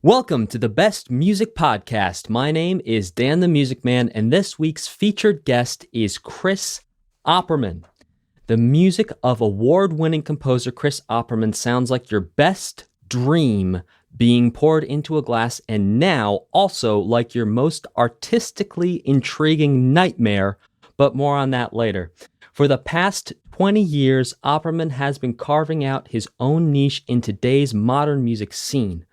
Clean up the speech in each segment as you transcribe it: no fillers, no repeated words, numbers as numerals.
Welcome to the Best Music Podcast. My name is Dan the Music Man, and this week's featured guest is Chris Opperman. The music of award-winning composer Chris Opperman sounds like your best dream being poured into a glass, and now also like your most artistically intriguing nightmare, but more on that later. For the past 20 years, Opperman has been carving out his own niche in today's modern music scene.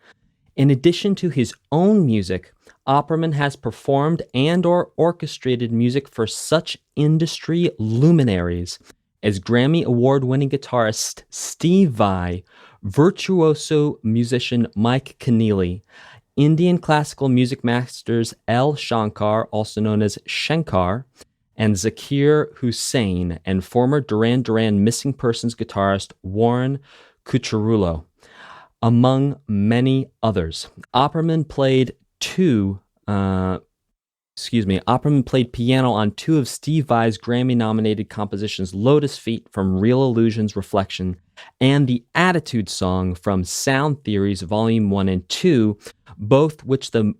In addition to his own music, Opperman has performed and/or orchestrated music for such industry luminaries as Grammy award-winning guitarist Steve Vai, virtuoso musician Mike Keneally, Indian classical music masters Shankar, also known as Shenkar, and Zakir Hussein, and former Duran Duran missing persons guitarist Warren Cuccurullo, among many others. Opperman played piano on two of Steve Vai's Grammy-nominated compositions, Lotus Feet from Real Illusions Reflection and the Attitude Song from Sound Theories Volume 1 and 2, both with the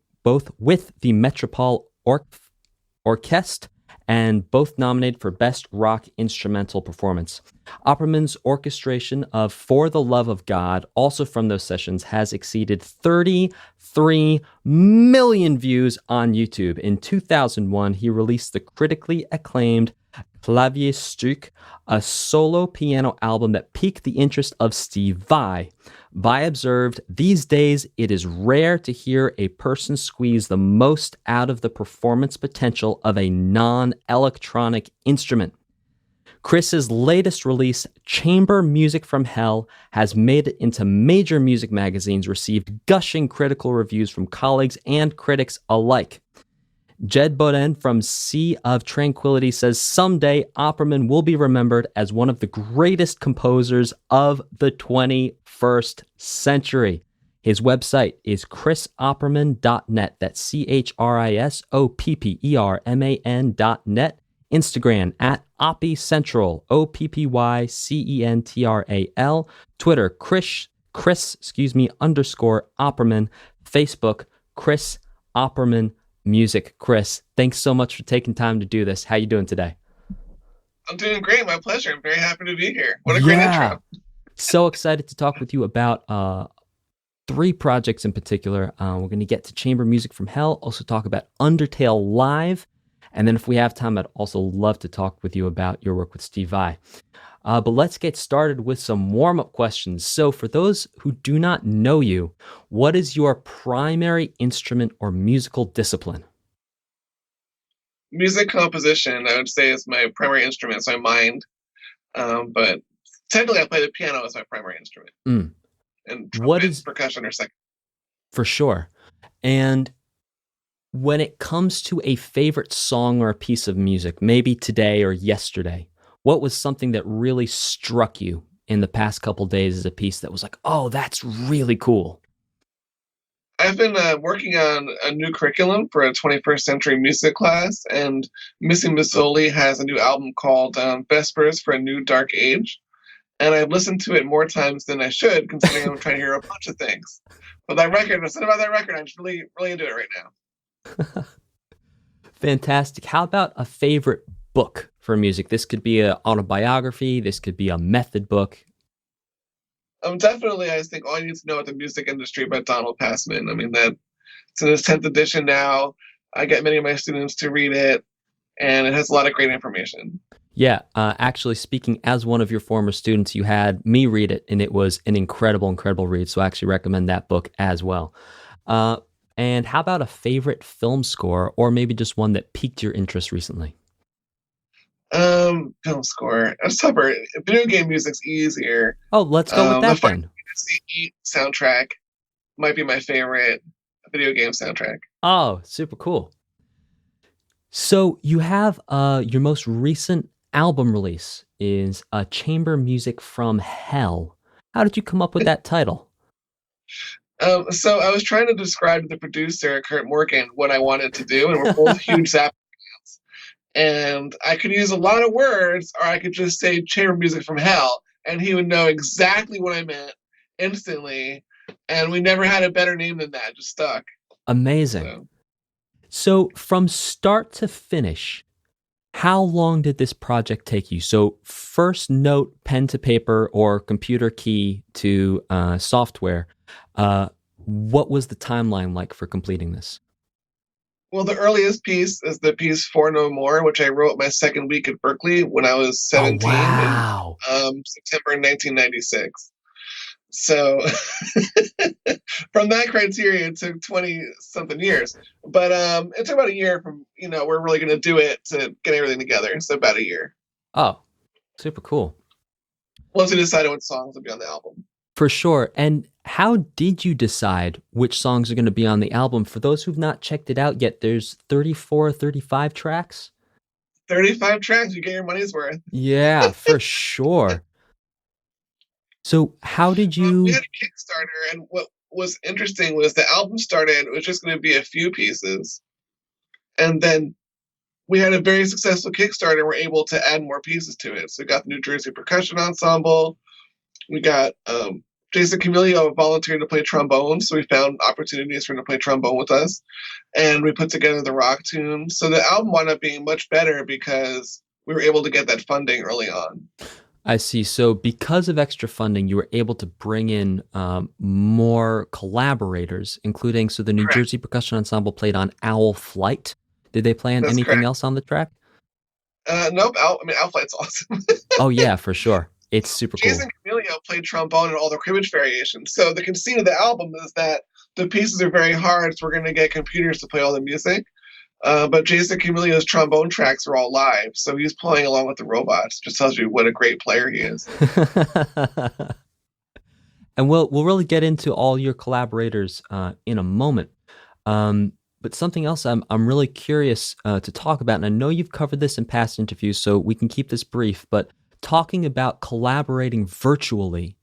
Metropole Orkest, and both nominated for Best Rock Instrumental Performance. Opperman's orchestration of For the Love of God, also from those sessions, has exceeded 33 million views on YouTube. In 2001, he released the critically acclaimed Klavierstück, a solo piano album that piqued the interest of Steve Vai. Vai observed, "These days, it is rare to hear a person squeeze the most out of the performance potential of a non-electronic instrument." Chris's latest release, Chamber Music from Hell, has made it into major music magazines, received gushing critical reviews from colleagues and critics alike. Jed Boden from Sea of Tranquility says someday Opperman will be remembered as one of the greatest composers of the 21st century. His website is chrisopperman.net. That's CHRISOPPERMAN.net. Instagram at OppyCentral, OppyCentral. Twitter, Chris _Opperman. Facebook, Chris Opperman Music. Chris, thanks so much for taking time to do this. How you doing today? I'm doing great. My pleasure. I'm very happy to be here. What a great intro. So excited to talk with you about three projects in particular. We're going to get to Chamber Music from Hell, also talk about Undertale Live, and then if we have time, I'd also love to talk with you about your work with Steve Vai. But let's get started with some warm-up questions. So for those who do not know you, what is your primary instrument or musical discipline? Music composition, I would say, is my primary instrument, so I mind. But technically, I play the piano as my primary instrument. And trumpet, percussion are second. For sure. And when it comes to a favorite song or a piece of music, maybe today or yesterday, what was something that really struck you in the past couple days as a piece that was like, oh, that's really cool? I've been working on a new curriculum for a 21st century music class, and Missy Mazzoli has a new album called Vespers for a New Dark Age. And I've listened to it more times than I should, considering I'm trying to hear a bunch of things. But that record, something about that record, I'm just really, really into it right now. Fantastic. How about a favorite book for music? This could be an autobiography. This could be a method book. Definitely, I think All You Need to Know About the Music Industry by Donald Passman. I mean, it's in its 10th edition now. I get many of my students to read it, and it has a lot of great information. Yeah, actually, speaking as one of your former students, you had me read it, and it was an incredible, incredible read. So I actually recommend that book as well. And how about a favorite film score, or maybe just one that piqued your interest recently? Film score. That's tougher. Video game music's easier. Oh, let's go with that then. The soundtrack might be my favorite video game soundtrack. Oh, super cool. So you have your most recent album release is Chamber Music from Hell. How did you come up with that title? So I was trying to describe to the producer, Kurt Morgan, what I wanted to do, and we're both huge Zappa fans. And I could use a lot of words, or I could just say Chamber Music from Hell, and he would know exactly what I meant instantly. And we never had a better name than that, just stuck. Amazing. So So from start to finish, how long did this project take you? So first note, pen to paper, or computer key to software. What was the timeline like for completing this? well, the earliest piece is the piece For No More, which I wrote my second week at Berkeley when I was Oh, 17 in wow. September 1996. So from that criteria, it took 20 something years. But it took about a year from, we're really going to do it to get everything together. So about a year. Oh, super cool. Once we decided what songs would be on the album. For sure. And how did you decide which songs are going to be on the album? For those who've not checked it out yet, there's 34, 35 tracks. 35 tracks, you get your money's worth. Yeah, for sure. So how did We you... had a Kickstarter, and what was interesting was the album started, it was just going to be a few pieces. And then we had a very successful Kickstarter, and we're able to add more pieces to it. So we got the New Jersey Percussion Ensemble. We got Jason Camilio volunteered to play trombone, so we found opportunities for him to play trombone with us. And we put together the rock tune. So the album wound up being much better because we were able to get that funding early on. I see. So because of extra funding, you were able to bring in more collaborators, including, so the New Jersey Percussion Ensemble played on Owl Flight. Did they play on That's anything correct. else on the track? Nope. Owl Flight's awesome. Oh, yeah, for sure. It's super cool. Jason Camilio played trombone in all the Cribbage Variations. So the conceit of the album is that the pieces are very hard, so we're going to get computers to play all the music. But Jason Camilio's trombone tracks are all live, so he's playing along with the robots. Just tells you what a great player he is. And we'll really get into all your collaborators in a moment. But something else I'm really curious to talk about, and I know you've covered this in past interviews, so we can keep this brief, but talking about collaborating virtually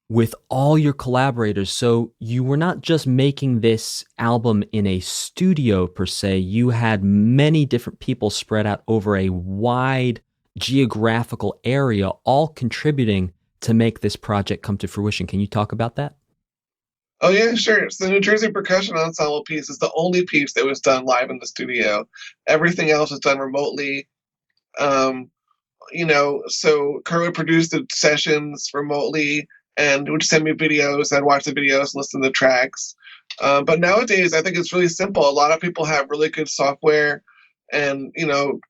with all your collaborators. So you were not just making this album in a studio per se, you had many different people spread out over a wide geographical area, all contributing to make this project come to fruition. Can you talk about that? Oh, yeah, sure. So the New Jersey Percussion Ensemble piece is the only piece that was done live in the studio. Everything else was done remotely. So Kurt would produce the sessions remotely and would send me videos. I'd watch the videos, listen to the tracks. But nowadays, I think it's really simple. A lot of people have really good software and,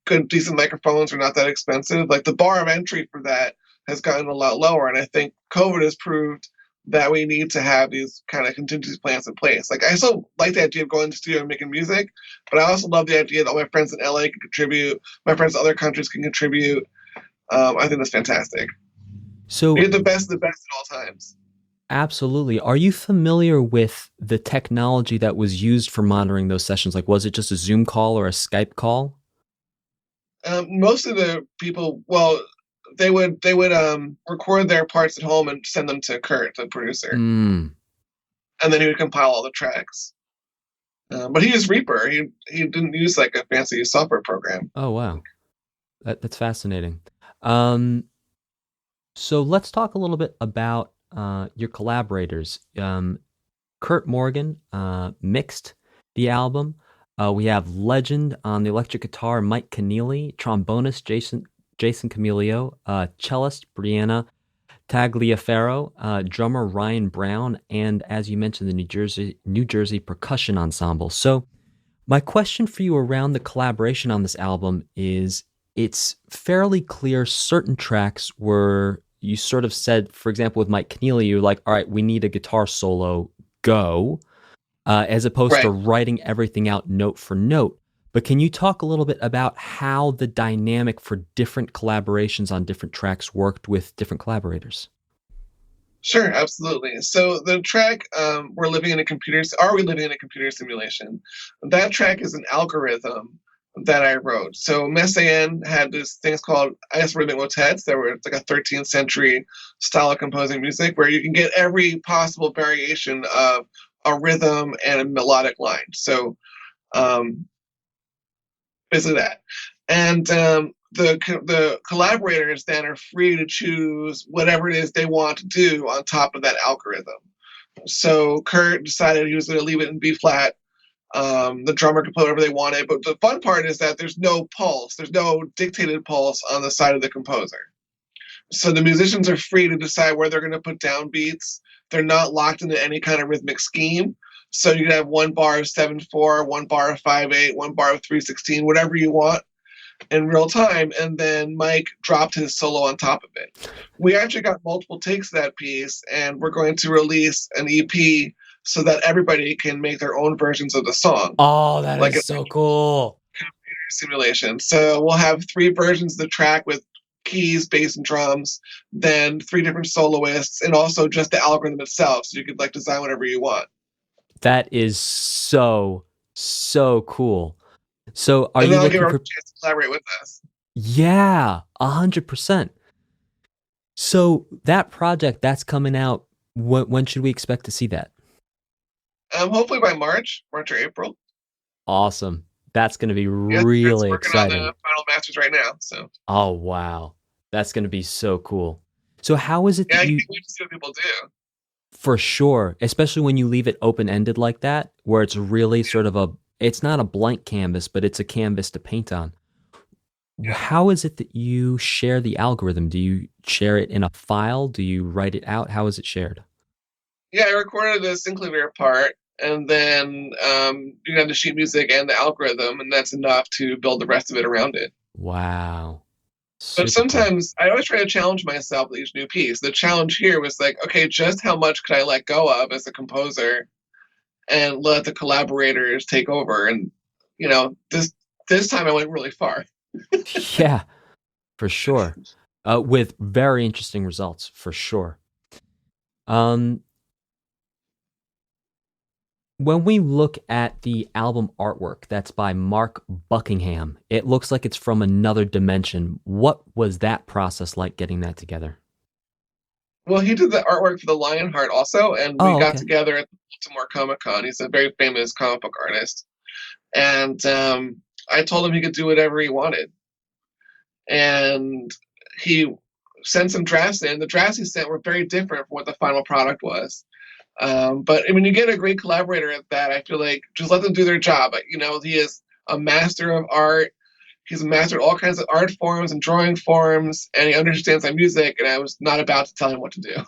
good, decent microphones are not that expensive. Like the bar of entry for that has gotten a lot lower. And I think COVID has proved that we need to have these kind of contingency plans in place. Like I still like the idea of going to the studio and making music, but I also love the idea that all my friends in LA can contribute. My friends in other countries can contribute. I think that's fantastic. So You're the best of the best at all times. Absolutely. Are you familiar with the technology that was used for monitoring those sessions? Like, was it just a Zoom call or a Skype call? Most of the people, they would record their parts at home and send them to Kurt, the producer, and then he would compile all the tracks. But he used Reaper. He didn't use like a fancy software program. Oh, wow. That's fascinating. So let's talk a little bit about your collaborators. Kurt Morgan mixed the album. We have legend on the electric guitar, Mike Keneally, trombonist Jason Camilio, cellist Brianna Tagliaferro, drummer Ryan Brown, and as you mentioned, the New Jersey Percussion Ensemble. So my question for you around the collaboration on this album is, it's fairly clear certain tracks were, you sort of said, for example, with Mike Keneally, you're like, all right, we need a guitar solo, go, as opposed to writing everything out note for note. But can you talk a little bit about how the dynamic for different collaborations on different tracks worked with different collaborators? Sure, absolutely. So the track, Are We Living in a Computer Simulation? That track is an algorithm that I wrote. So Messiaen had these things called Algorithmic motets that were like a 13th century style of composing music where you can get every possible variation of a rhythm and a melodic line. So basically that. And the collaborators then are free to choose whatever it is they want to do on top of that algorithm. So Kurt decided he was going to leave it in B flat. The drummer could play whatever they wanted, but the fun part is that there's no pulse. There's no dictated pulse on the side of the composer. So the musicians are free to decide where they're going to put down beats. They're not locked into any kind of rhythmic scheme. So you can have one bar of 7/4, one bar of 5/8, one bar of 3/16, whatever you want in real time. And then Mike dropped his solo on top of it. We actually got multiple takes of that piece, and we're going to release an EP so that everybody can make their own versions of the song. Oh, that is so cool. Simulation. So we'll have 3 versions of the track with keys, bass, and drums, then 3 different soloists, and also just the algorithm itself. So you could like design whatever you want. That is so cool. So are you looking for chance to collaborate with us? Yeah, 100%. So that project that's coming out, when should we expect to see that? Hopefully by March or April. Awesome. That's going to be really exciting. On the final masters right now. So. Oh wow, that's going to be so cool. So how is it that you? Yeah, see what people do. For sure, especially when you leave it open-ended like that, where it's really sort of it's not a blank canvas, but it's a canvas to paint on. Yeah. How is it that you share the algorithm? Do you share it in a file? Do you write it out? How is it shared? Yeah, I recorded the synclavier part, and then you have the sheet music and the algorithm, and that's enough to build the rest of it around it. Wow. But sometimes I always try to challenge myself with each new piece. The challenge here was like, okay, just how much could I let go of as a composer and let the collaborators take over? And, you know, this time I went really far. Yeah, for sure. With very interesting results, for sure. When we look at the album artwork that's by Mark Buckingham, it looks like it's from another dimension. What was that process like getting that together? Well, he did the artwork for the Lionheart also, and we got together at the Baltimore Comic-Con. He's a very famous comic book artist. And I told him he could do whatever he wanted. And he sent some drafts in. The drafts he sent were very different from what the final product was. But when you get a great collaborator at that, I feel like just let them do their job. You know, he is a master of art. He's a master of all kinds of art forms and drawing forms, and he understands my music, and I was not about to tell him what to do.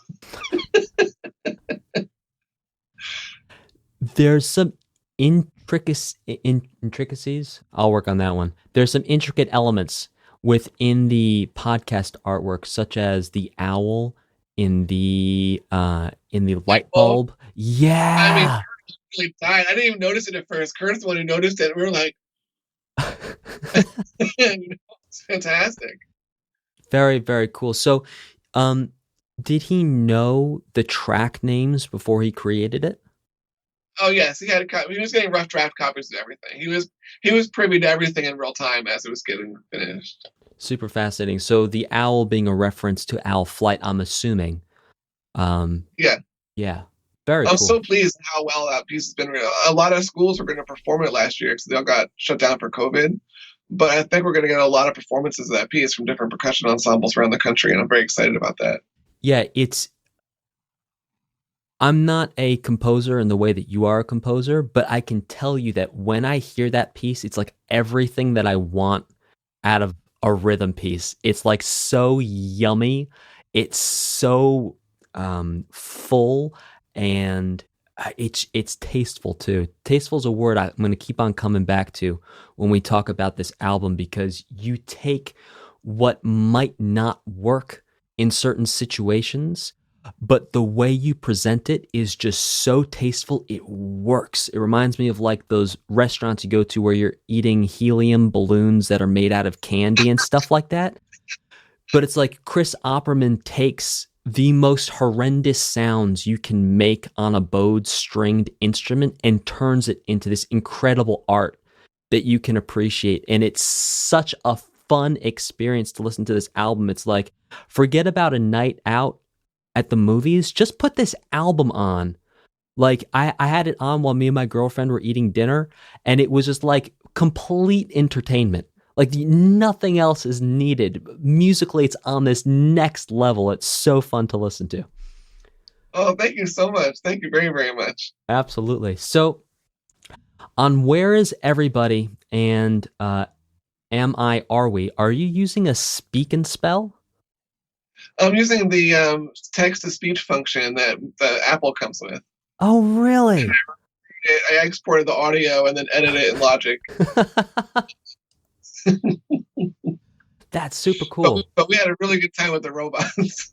There's some intricacies. I'll work on that one. There's some intricate elements within the podcast artwork, such as the owl in the light bulb. Yeah. I mean, Kurt really died. I didn't even notice it at first. Kurt's the one who noticed it. We were like, it's fantastic. Very, very cool. So, did he know the track names before he created it? Oh yes, he was getting rough draft copies of everything. He was privy to everything in real time as it was getting finished. Super fascinating. So the owl being a reference to Owl Flight, I'm assuming. Yeah. Very cool. I'm so pleased how well that piece has been. A lot of schools were going to perform it last year because they all got shut down for COVID. But I think we're going to get a lot of performances of that piece from different percussion ensembles around the country, and I'm very excited about that. Yeah, I'm not a composer in the way that you are a composer, but I can tell you that when I hear that piece, it's like everything that I want out of a rhythm piece. It's like so yummy. It's so full, and it's tasteful too. Tasteful is a word I'm going to keep on coming back to when we talk about this album, because you take what might not work in certain situations, but the way you present it is just so tasteful, it works. It reminds me of like those restaurants you go to where you're eating helium balloons that are made out of candy and stuff like that. But it's like Chris Opperman takes the most horrendous sounds you can make on a bowed stringed instrument and turns it into this incredible art that you can appreciate. And it's such a fun experience to listen to this album. It's like, forget about a night out at the movies, just put this album on. Like I had it on while me and my girlfriend were eating dinner, and it was just like complete entertainment. Like nothing else is needed. Musically, it's on this next level. It's so fun to listen to. Oh, thank you so much. Thank you very, very much. Absolutely. So, on Where Is Everybody and Am I Are We, are you using a speak and spell? I'm using the text to speech function that the Apple comes with. Oh, really? I exported the audio and then edited it in Logic. That's super But we, cool. but we had a really good time with the robots.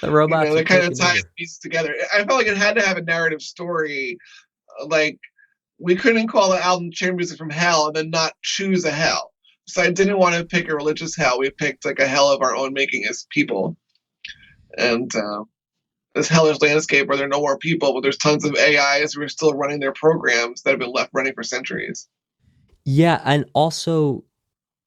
The robots are They kind of taking tied over. pieces together. I felt like it had to have a narrative story. Like, we couldn't call the album Chamber Music from Hell and then not choose a hell. So I didn't want to pick a religious hell. We picked like a hell of our own making as people. And this hellish landscape where there are no more people, but there's tons of AIs who are still running their programs that have been left running for centuries. Yeah, and also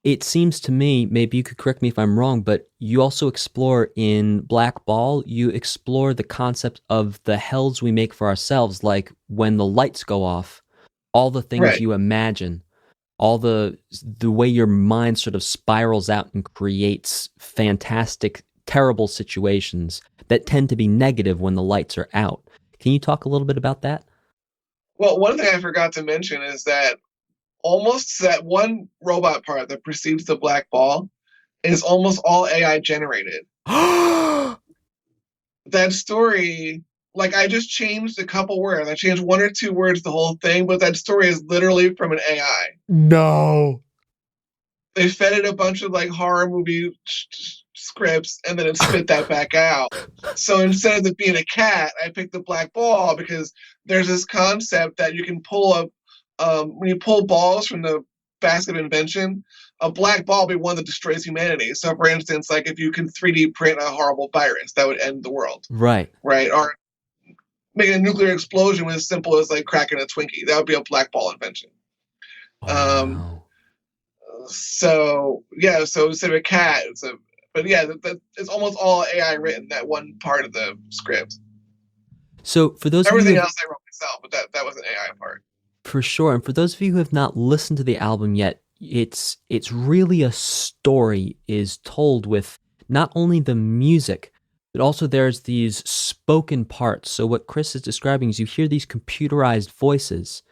it seems to me, maybe you could correct me if I'm wrong, but you also explore in Black Ball, you explore the concept of the hells we make for ourselves, like when the lights go off, all the things Right. you imagine, all the way your mind sort of spirals out and creates fantastic, terrible situations that tend to be negative when the lights are out. Can you talk a little bit about that? Well, one thing I forgot to mention is that almost that one robot part that precedes the black ball is almost all AI generated. That story, like I just changed a couple words. I changed one or two words the whole thing, but that story is literally from an AI. No. They fed it a bunch of like horror movie scripts and then it spit that back out. So instead of it being a cat, I picked the black ball because there's this concept that you can pull up when you pull balls from the basket of invention, a black ball will be one that destroys humanity. So, for instance, like if you can 3D print a horrible virus, that would end the world, Right. right? Or making a nuclear explosion was as simple as like cracking a Twinkie. That would be a black ball invention. Wow. So yeah, so instead of a cat, but yeah, it's almost all AI written, that one part of the script. So for those of you Everything who have, else I wrote myself, but that was an AI part. for sure, and for those of you who have not listened to the album yet, it's really a story is told with not only the music, but also there's these spoken parts. So what Chris is describing is you hear these computerized voices.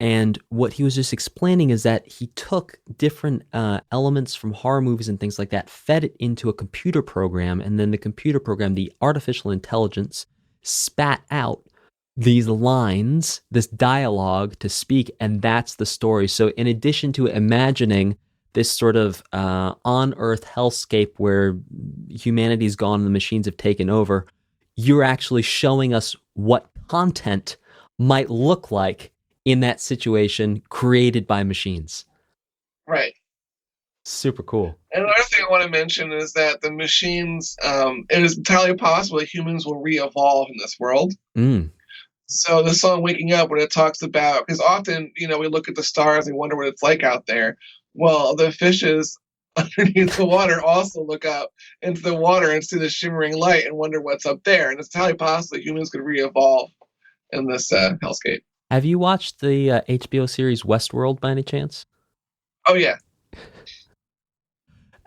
And what he was just explaining is that he took different elements from horror movies and things like that, fed it into a computer program, and then the computer program, the artificial intelligence, spat out these lines, this dialogue to speak, and that's the story. So, in addition to imagining this sort of on Earth hellscape where humanity's gone and the machines have taken over, you're actually showing us what content might look like in that situation created by machines. Right. Super cool. And another thing I want to mention is that the machines, it is entirely possible that humans will re-evolve in this world. Mm. So the song "Waking Up," when it talks about, because often we look at the stars and wonder what it's like out there. Well, the fishes underneath the water also look up into the water and see the shimmering light and wonder what's up there. And it's entirely possible that humans could re-evolve in this hellscape. Have you watched the HBO series Westworld by any chance? Oh yeah.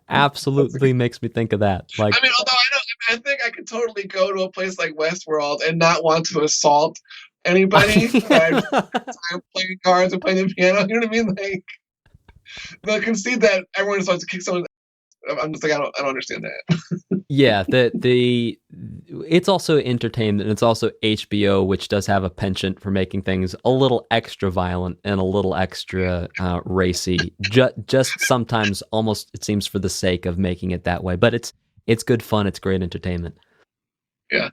Absolutely makes me think of that. Like, I mean, although I think I could totally go to a place like Westworld and not want to assault anybody. I'm playing cards and playing the piano. You know what I mean? Like, they'll concede that everyone just wants to kick someone. I'm just like, I don't understand that. yeah, it's also entertainment. It's also HBO, which does have a penchant for making things a little extra violent and a little extra racy. Just sometimes, almost it seems for the sake of making it that way. But it's good fun. It's great entertainment. Yeah.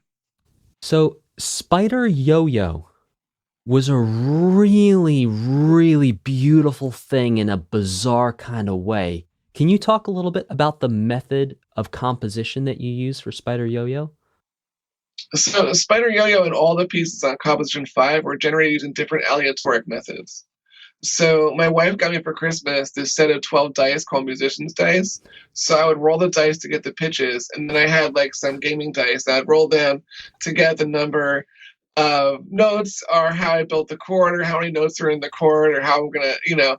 So Spider Yo-Yo was a really, really beautiful thing in a bizarre kind of way. Can you talk a little bit about the method of composition that you use for Spider Yo-Yo? So Spider Yo-Yo and all the pieces on Composition 5 were generated using different aleatoric methods. So my wife got me for Christmas this set of 12 dice called musician's dice. So I would roll the dice to get the pitches, and then I had like some gaming dice that I'd roll them to get the number of notes or how I built the chord or how many notes are in the chord or how I'm gonna,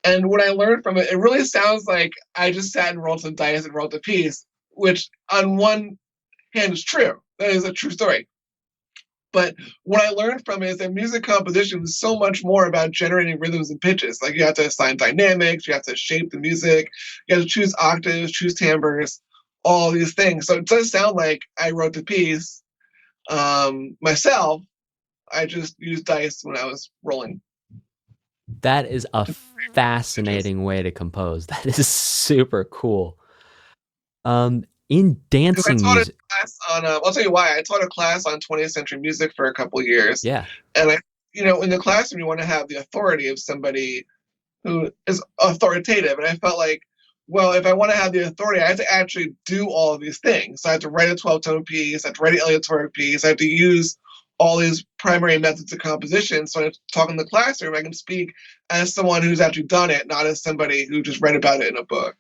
And what I learned from it, it really sounds like I just sat and rolled some dice and wrote the piece, which on one And it's true. That is a true story. But what I learned from it is that music composition is so much more about generating rhythms and pitches. Like you have to assign dynamics, you have to shape the music, you have to choose octaves, choose timbres, all these things. So it does sound like I wrote the piece myself. I just used dice when I was rolling. That is a fascinating way to compose. That is super cool. In dancing music, I'll tell you why. I taught a class on 20th century music for a couple of years. yeah. And in the classroom, you want to have the authority of somebody who is authoritative. And I felt like, well, if I want to have the authority, I have to actually do all of these things. So I have to write a 12-tone piece, I have to write an aleatory piece, I have to use all these primary methods of composition. So when I talk in the classroom, I can speak as someone who's actually done it, not as somebody who just read about it in a book.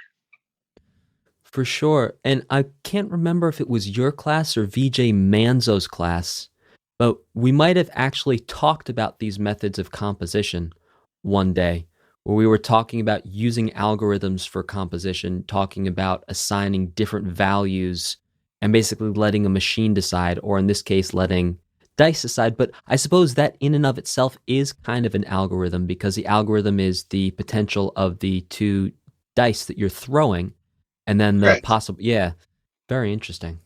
For sure. And I can't remember if it was your class or VJ Manzo's class, but we might have actually talked about these methods of composition one day, where we were talking about using algorithms for composition, talking about assigning different values and basically letting a machine decide, or in this case, letting dice decide. But I suppose that in and of itself is kind of an algorithm, because the algorithm is the potential of the two dice that you're throwing. And then the possible, very interesting.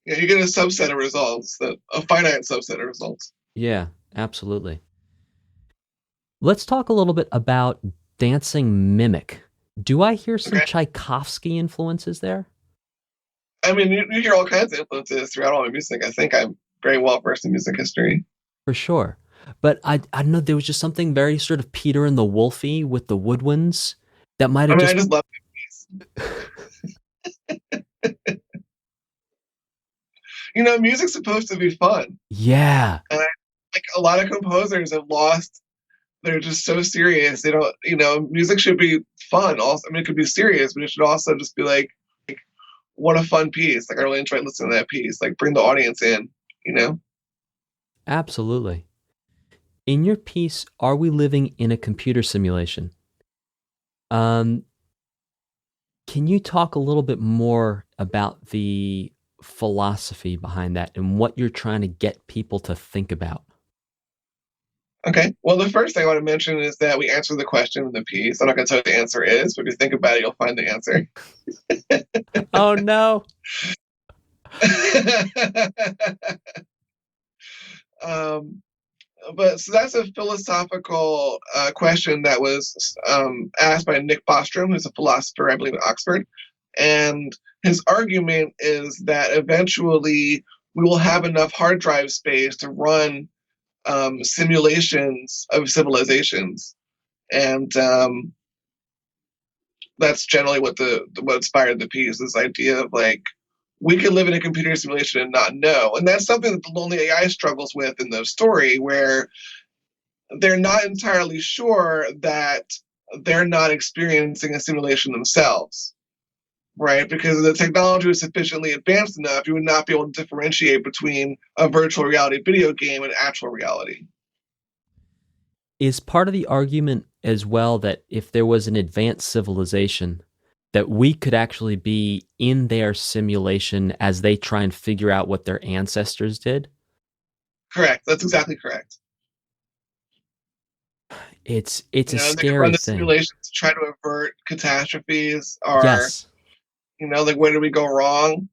Yeah, you get a subset of results, a finite subset of results. Yeah, absolutely. Let's talk a little bit about dancing mimic. Do I hear some Tchaikovsky influences there? I mean, you hear all kinds of influences throughout all my music. I think I'm very well versed in music history. For sure. But I don't know, there was just something very sort of Peter and the Wolfy with the woodwinds that might have I just love music's supposed to be fun. Yeah. And a lot of composers have lost. They're just so serious. They don't, music should be fun. Also, I mean, it could be serious, but it should also just be like what a fun piece. Like, I really enjoyed listening to that piece. Like, bring the audience in, Absolutely. In your piece, Are We Living in a Computer Simulation? Can you talk a little bit more about the philosophy behind that and what you're trying to get people to think about? Okay. Well, the first thing I want to mention is that we answer the question in the piece. I'm not going to tell you what the answer is, but if you think about it, you'll find the answer. Oh, no. But so that's a philosophical question that was asked by Nick Bostrom, who's a philosopher, I believe, at Oxford. And his argument is that eventually we will have enough hard drive space to run simulations of civilizations. And that's generally what inspired the piece, this idea of like, we could live in a computer simulation and not know. And that's something that the Lonely AI struggles with in the story, where they're not entirely sure that they're not experiencing a simulation themselves, right? Because the technology was sufficiently advanced enough, you would not be able to differentiate between a virtual reality video game and actual reality. Is part of the argument as well that if there was an advanced civilization, that we could actually be in their simulation as they try and figure out what their ancestors did? Correct. That's exactly correct. It's a scary they run the thing. Simulations to try to avert catastrophes, or like, where did we go wrong?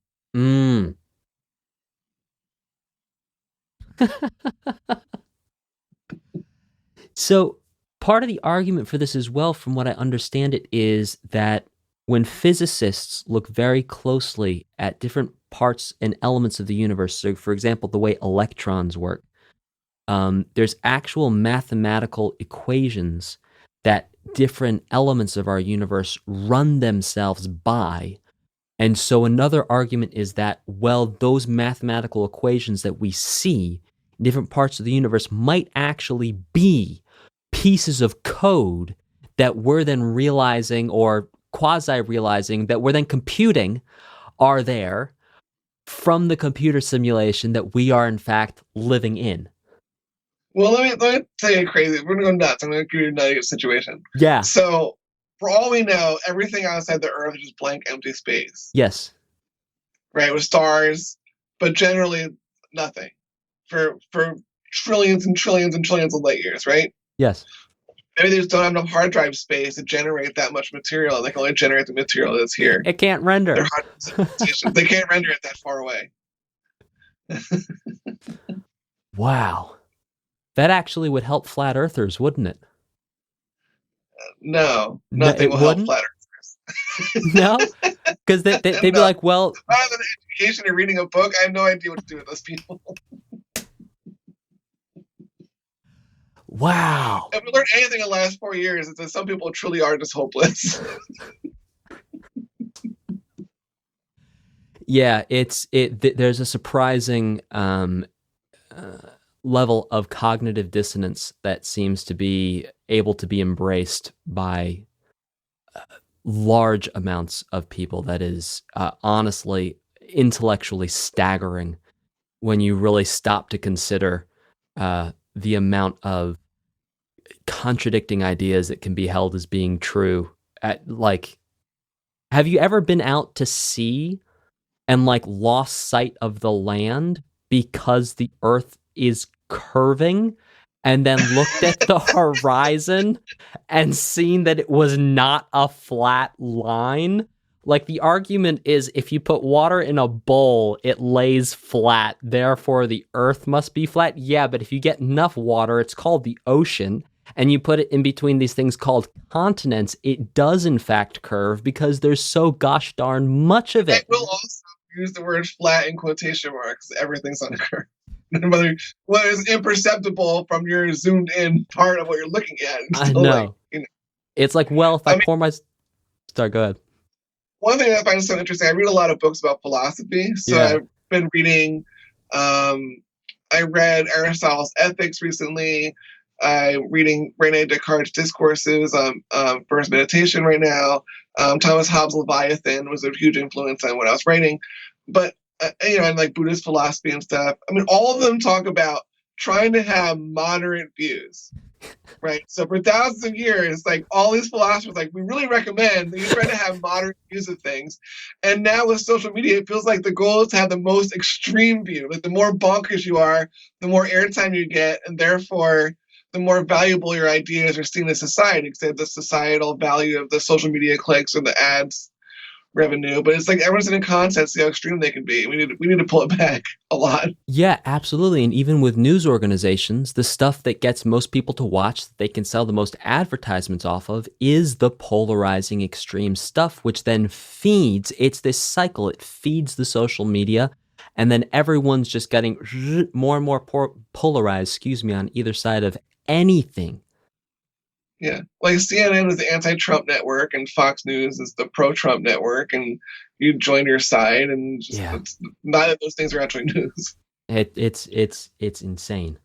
So part of the argument for this as well, from what I understand it, is that when physicists look very closely at different parts and elements of the universe, so for example, the way electrons work, there's actual mathematical equations that different elements of our universe run themselves by. And so another argument is that, well, those mathematical equations that we see in different parts of the universe might actually be pieces of code that we're then realizing, or quasi-realizing, that we're then computing are there from the computer simulation that we are in fact living in. Well, let me tell you crazy. We're going to go nuts. I'm going to give you a nutty situation. Yeah. So, for all we know, everything outside the Earth is just blank, empty space. Yes. right, with stars, but generally nothing for trillions and trillions and trillions of light years, right? Yes. Maybe they just don't have enough hard drive space to generate that much material. They can only generate the material that's here. It can't render. They can't render it that far away. Wow. That actually would help flat earthers, wouldn't it? No, nothing will help flat earthers. No? Because they'd be like, well... Other than education and reading a book, I have no idea what to do with those people. Wow. If we learned anything in the last 4 years, it's that some people truly are just hopeless. Yeah, there's a surprising level of cognitive dissonance that seems to be able to be embraced by large amounts of people. That is honestly intellectually staggering when you really stop to consider the amount of contradicting ideas that can be held as being true. Have you ever been out to sea and lost sight of the land because the earth is curving, and then looked at the horizon and seen that it was not a flat line? The argument is, if you put water in a bowl, it lays flat, therefore the earth must be flat. Yeah, but if you get enough water, it's called the ocean, and you put it in between these things called continents, it does in fact curve because there's so gosh darn much of it. I will also use the word flat in quotation marks. Everything's on a curve. What is imperceptible from your zoomed in part of what you're looking at. I know. It's like, well, if I pour my... Sorry, go ahead. One thing I find so interesting, I read a lot of books about philosophy. So I've been reading, I read Aristotle's Ethics recently. I'm reading René Descartes' Discourses on First Meditation right now. Thomas Hobbes' Leviathan was a huge influence on what I was writing. But, and Buddhist philosophy and stuff. I mean, all of them talk about trying to have moderate views, right? So for thousands of years, all these philosophers, we really recommend that you try to have moderate views of things. And now with social media, it feels like the goal is to have the most extreme view. The more bonkers you are, the more airtime you get, and therefore the more valuable your ideas are seen in society, except the societal value of the social media clicks or the ads revenue. But it's everyone's in a contest, see how extreme they can be. We need to pull it back a lot. Yeah, absolutely. And even with news organizations, the stuff that gets most people to watch, that they can sell the most advertisements off of, is the polarizing extreme stuff, which then feeds, it's this cycle, it feeds the social media, and then everyone's just getting more and more polarized, on either side of anything. Yeah, CNN is the anti-Trump network, and Fox News is the pro-Trump network, and you join your side, and neither of those things are actually news. It's insane.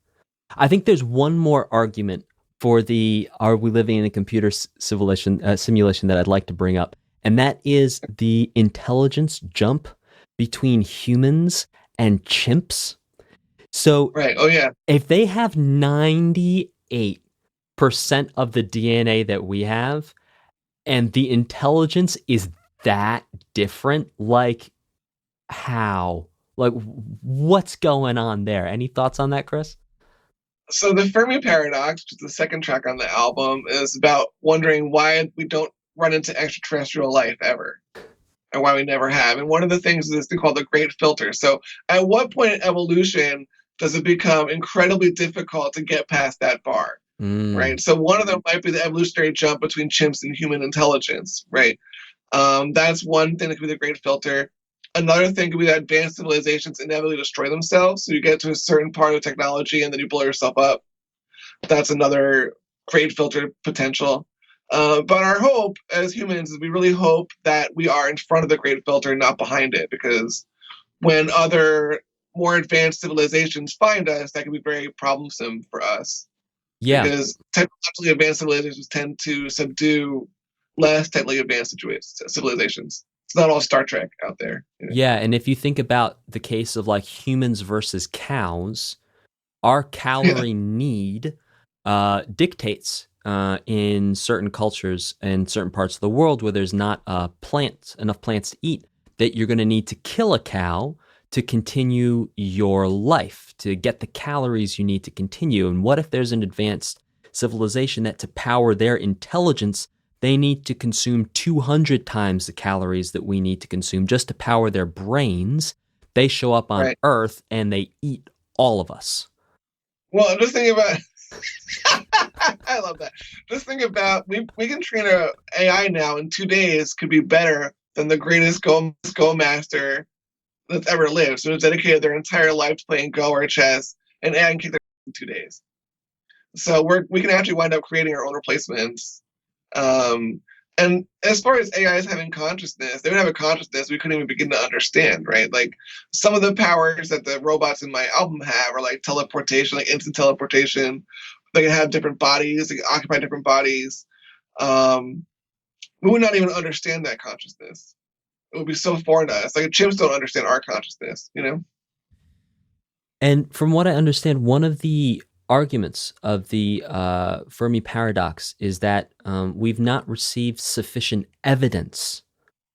I think there's one more argument for the "Are we living in a computer simulation?" That I'd like to bring up, and that is the intelligence jump between humans and chimps. So, right. Oh yeah. If they have 98% of the DNA that we have, and the intelligence is that different, how? What's going on there? Any thoughts on that, Chris? So the Fermi Paradox, which is the second track on the album, is about wondering why we don't run into extraterrestrial life ever, and why we never have. And one of the things is this thing called the Great Filter. So at what point in evolution does it become incredibly difficult to get past that bar? Right. So one of them might be the evolutionary jump between chimps and human intelligence. Right. That's one thing that could be the Great Filter. Another thing could be that advanced civilizations inevitably destroy themselves. So you get to a certain part of technology and then you blow yourself up. That's another Great Filter potential. But our hope as humans is we really hope that we are in front of the Great Filter, not behind it, because when other more advanced civilizations find us, that can be very problemsome for us. Yeah. Because technologically advanced civilizations tend to subdue less technically advanced civilizations. It's not all Star Trek out there. Yeah, and if you think about the case of humans versus cows, our calorie need dictates in certain cultures and certain parts of the world where there's not enough plants to eat. that you're going to need to kill a cow to continue your life, to get the calories you need to continue? And what if there's an advanced civilization that to power their intelligence, they need to consume 200 times the calories that we need to consume just to power their brains? They show up on Earth and they eat all of us. Well, I'm just thinking about I love that. Just think about we can train a AI now in 2 days could be better than the greatest Go master that's ever lived. So it's dedicated their entire life to playing Go or chess, and AI can kick their in 2 days. So we can actually wind up creating our own replacements. And as far as AIs having consciousness, they would have a consciousness we couldn't even begin to understand, right? Like some of the powers that the robots in my album have are like teleportation, like instant teleportation. They can have different bodies, they can occupy different bodies. We would not even understand that consciousness. It would be so foreign to us. Like chimps don't understand our consciousness, you know? And from what I understand, one of the arguments of the Fermi Paradox is that we've not received sufficient evidence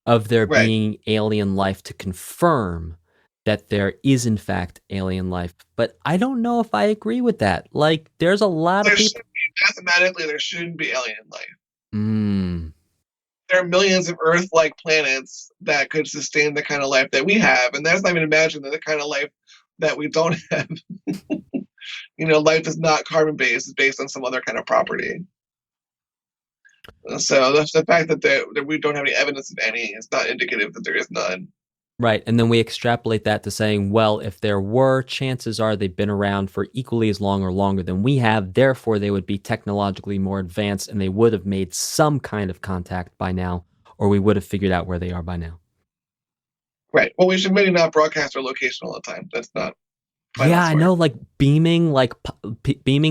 of there being alien life to confirm that there is in fact alien life. But I don't know if I agree with that. Like, there's a lot of people. Mathematically, there shouldn't be alien life. There are millions of Earth-like planets that could sustain the kind of life that we have, and that's not even imagining the kind of life that we don't have. You know, life is not carbon-based; it's based on some other kind of property. So that's the fact that we don't have any evidence of any is not indicative that there is none. Right, and then we extrapolate that to saying, well, if there were, chances are they've been around for equally as long or longer than we have, therefore they would be technologically more advanced and they would have made some kind of contact by now, or we would have figured out where they are by now. Right, well, we should maybe not broadcast our location all the time. That's not... Yeah, I know, like beaming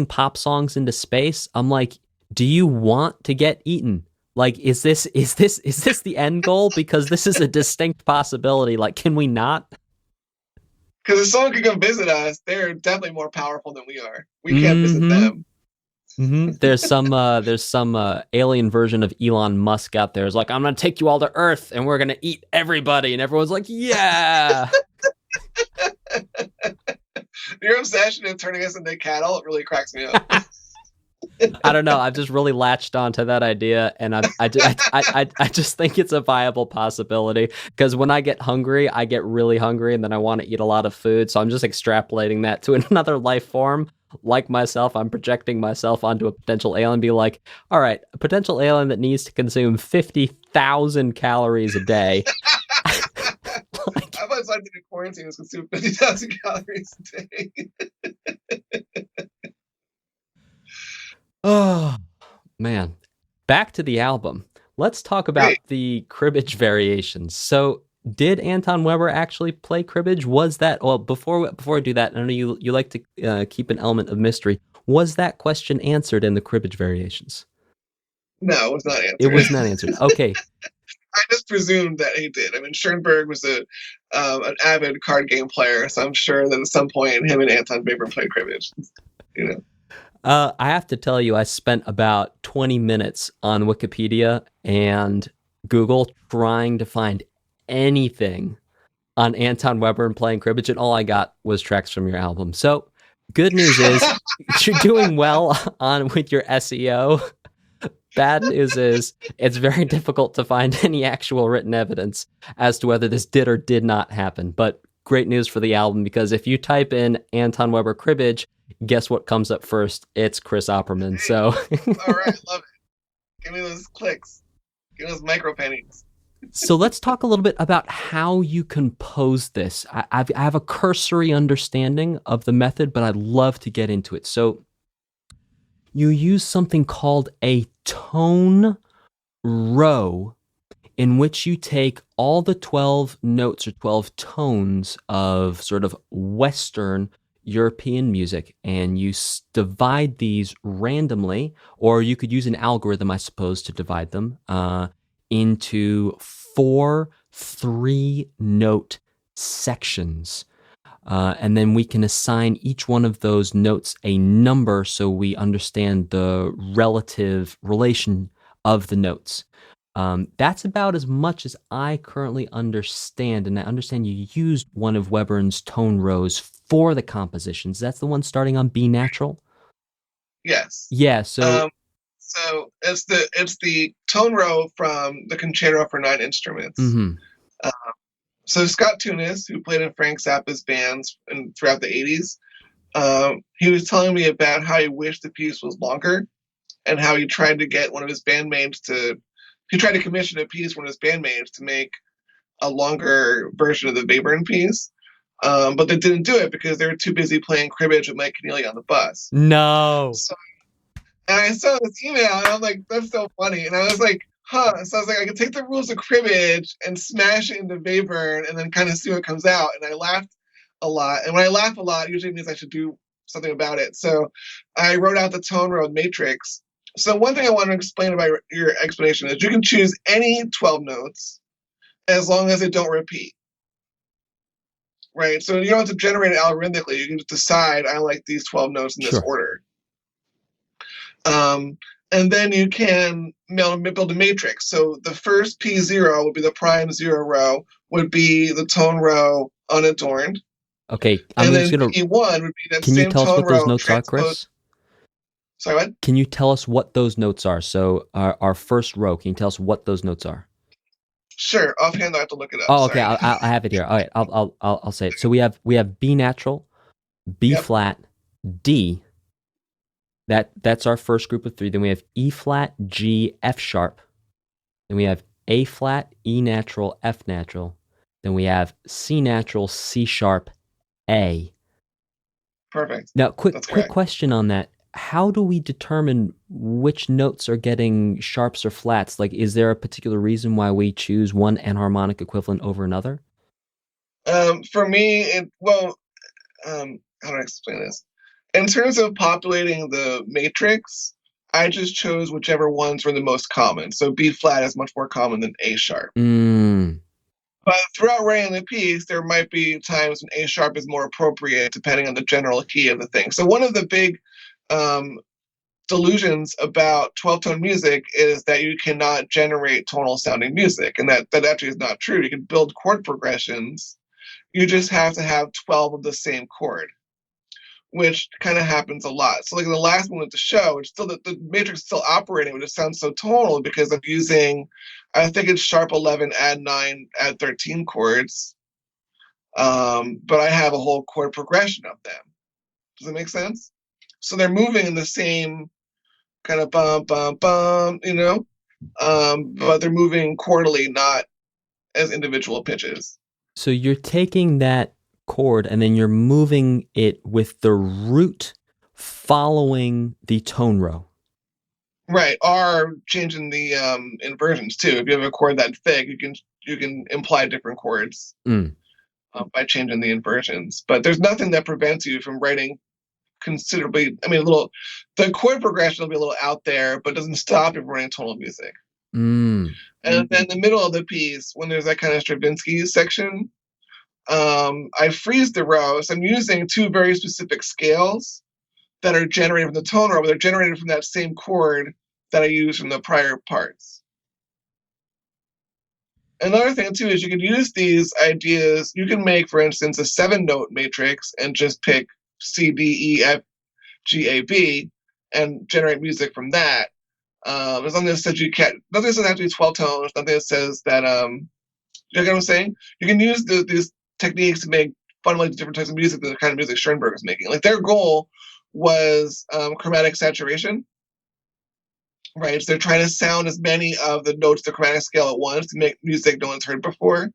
pop songs into space. I'm like, do you want to get eaten? Like, is this the end goal? Because this is a distinct possibility. Like, can we not? Because if someone could come visit us, they're definitely more powerful than we are. We can't visit them. There's some alien version of Elon Musk out there. It's like, I'm gonna take you all to Earth and we're gonna eat everybody, and everyone's like, yeah. Your obsession in turning us into cattle, it really cracks me up. I don't know. I've just really latched onto that idea, and I just think it's a viable possibility. Because when I get hungry, I get really hungry, and then I want to eat a lot of food. So I'm just extrapolating that to another life form like myself. I'm projecting myself onto a potential alien, be like, all right, a potential alien that needs to consume 50,000 calories a day. I thought something in quarantine was consume 50,000 calories a day. Oh, man. Back to the album. Let's talk about the Cribbage Variations. So, did Anton Weber actually play cribbage? Was that... Well, before I do that, I know you like to keep an element of mystery. Was that question answered in the Cribbage Variations? No, it was not answered. It was not answered. Okay. I just presumed that he did. I mean, Schoenberg was an avid card game player, so I'm sure that at some point him and Anton Weber played cribbage. You know. I have to tell you, I spent about 20 minutes on Wikipedia and Google trying to find anything on Anton Weber and playing cribbage, and all I got was tracks from your album. So, good news is you're doing well with your SEO. Bad news is it's very difficult to find any actual written evidence as to whether this did or did not happen. But great news for the album, because if you type in Anton Weber cribbage, guess what comes up first? It's Chris Opperman. So, all right, love it. Give me those clicks. Give me those micro pennies. So let's talk a little bit about how you compose this. I have a cursory understanding of the method, but I'd love to get into it. So you use something called a tone row, in which you take all the 12 notes or 12 tones of sort of Western European music, and you divide these randomly, or you could use an algorithm, I suppose, to divide them into 4 3-note sections. And then we can assign each one of those notes a number so we understand the relative relation of the notes. That's about as much as I currently understand, and I understand you used one of Webern's tone rows for the compositions. That's the one starting on B natural. Yes. Yeah. So. So it's the tone row from the Concerto for Nine Instruments. Mm-hmm. So Scott Tunis, who played in Frank Zappa's bands throughout the 80s, he was telling me about how he wished the piece was longer and how he tried to get one of his bandmates he tried to commission a piece from his bandmates to make a longer version of the Webern piece. But they didn't do it because they were too busy playing cribbage with Mike Keneally on the bus. No. So, and I saw this email and I'm like, that's so funny. And I was like, huh. So I was like, I could take the rules of cribbage and smash it into Webern and then kind of see what comes out. And I laughed a lot. And when I laugh a lot, usually means I should do something about it. So I wrote out the tone row matrix. So one thing I want to explain about your explanation is you can choose any 12 notes as long as they don't repeat. Right? So you don't have to generate it algorithmically. You can just decide, I like these 12 notes in this order. And then you can build a matrix. So the first P0 would be the prime 0 row, would be the tone row unadorned. Okay. And then P1 would be that can same you tell us tone what those row notes are, Chris? Sorry, what? Can you tell us what those notes are? So our first row, can you tell us what those notes are? Sure. Offhand, I have to look it up. Oh, okay. I have it here. All right. I'll say it. So we have B natural, B flat, D. That's our first group of three. Then we have E flat, G, F sharp. Then we have A flat, E natural, F natural. Then we have C natural, C sharp, A. Perfect. Now, quick question on that. How do we determine which notes are getting sharps or flats? Like, is there a particular reason why we choose one enharmonic equivalent over another? For me, how do I explain this? In terms of populating the matrix, I just chose whichever ones were the most common. So B flat is much more common than A sharp. But throughout writing the piece, there might be times when A sharp is more appropriate depending on the general key of the thing. So one of the big delusions about 12-tone music is that you cannot generate tonal sounding music, and that actually is not true. You can build chord progressions. You just have to have 12 of the same chord, which kind of happens a lot. So like in the last one with the show, it's still the matrix is still operating, but it sounds so tonal because I'm using, I think it's sharp 11, add 9, add 13 chords. But I have a whole chord progression of them. Does that make sense? So they're moving in the same kind of bum, bum, bum, but they're moving chordally, not as individual pitches. So you're taking that chord and then you're moving it with the root following the tone row. Right, or changing the inversions too. If you have a chord that thick, you can imply different chords by changing the inversions. But there's nothing that prevents you from writing considerably. I mean, the chord progression will be a little out there, but doesn't stop you from writing tonal music. And then in the middle of the piece, when there's that kind of Stravinsky section, I freeze the row. So I'm using two very specific scales that are generated from the tone row, but they're generated from that same chord that I used from the prior parts. Another thing too is you can use these ideas. You can make, for instance, a 7-note matrix and just pick C, D, E, F, G, A, B and generate music from that. As long as it says you can't, nothing says have to be 12 tones, nothing that says that, you know what I'm saying? You can use these techniques to make fundamentally different types of music than the kind of music Schoenberg was making. Like their goal was chromatic saturation, right? So they're trying to sound as many of the notes of the chromatic scale at once to make music no one's heard before.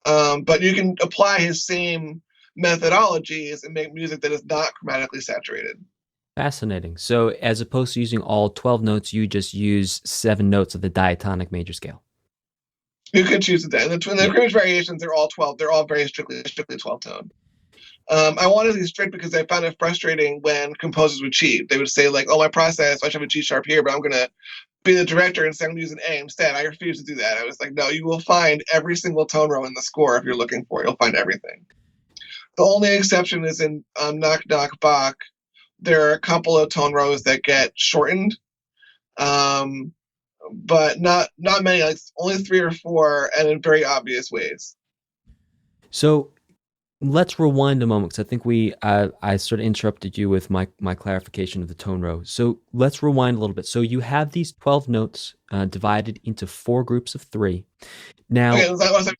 But you can apply his same methodologies and make music that is not chromatically saturated. Fascinating. So as opposed to using all 12 notes, you just use 7 notes of the diatonic major scale. You could choose that. And the Cribbage Variations, they're all 12. They're all very strictly 12 tone. I wanted to be strict because I found it frustrating when composers would cheat. They would say like, oh, my process, I should have a G sharp here, but I'm going to be the director and say I'm going to use an A instead. I refuse to do that. I was like, no, you will find every single tone row in the score if you're looking for it. You'll find everything. The only exception is in Knock Knock Bach. There are a couple of tone rows that get shortened. but not many, like only 3 or 4, and in very obvious ways. So let's rewind a moment because I think I sort of interrupted you with my clarification of the tone row. So let's rewind a little bit. So you have these 12 notes divided into 4 groups of 3. Now, Okay,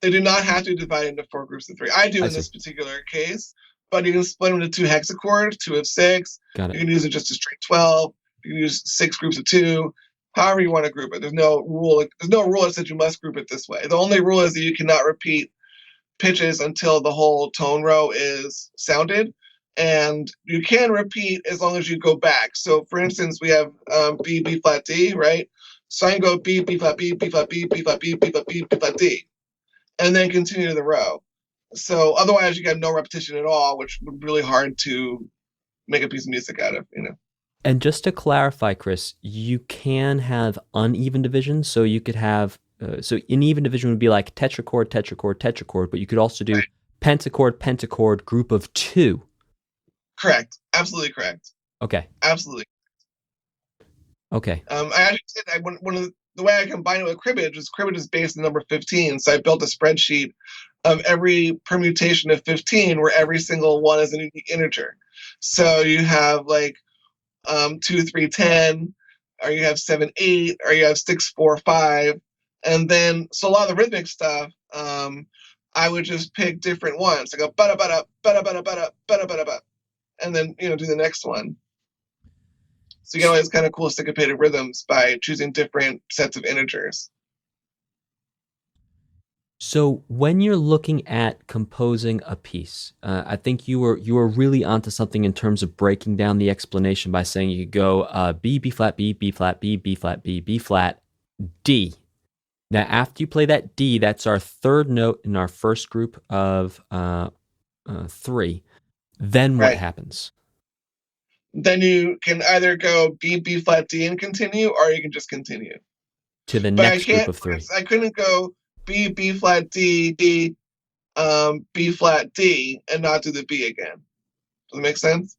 they do not have to be divided into 4 groups of 3. I do in this particular case, but you can split them into 2 hexachords, 2 of 6. Got it. You can use it just a straight 12. You can use 6 groups of 2. However you want to group it. There's no rule. There's no rule that says you must group it this way. The only rule is that you cannot repeat pitches until the whole tone row is sounded, and you can repeat as long as you go back. So, for instance, we have B, B flat, D, right? So I can go B, B flat, B, B flat, B, B flat, B, B flat, B, B flat, D, and then continue the row. So otherwise, you get no repetition at all, which would be really hard to make a piece of music out of, you know. And just to clarify, Chris, you can have uneven divisions. So you could have, so an even division would be like tetrachord, tetrachord, tetrachord, but you could also do pentachord, pentachord, group of 2. Correct. Absolutely correct. Okay. Absolutely. Okay. I actually did, one of the way I combine it with Cribbage is based on number 15. So I built a spreadsheet of every permutation of 15 where every single one is an unique integer. So you have like 2, 3, 10, or you have 7, 8, or you have 6, 4, 5. And then, so a lot of the rhythmic stuff, I would just pick different ones. I go bada bada bada bada bada bada bada bada, and then do the next one. So you get all these kind of cool syncopated rhythms by choosing different sets of integers. So when you're looking at composing a piece, I think you were really onto something in terms of breaking down the explanation by saying you could go B, B flat, B, B flat, B, B flat, B, B flat, D. Now, after you play that D, that's our 3rd note in our first group of 3. Then what happens? Then you can either go B, B flat, D and continue, or you can just continue to the next group of 3. I couldn't go B, B flat, D, D, B flat, D, and not do the B again. Does it make sense?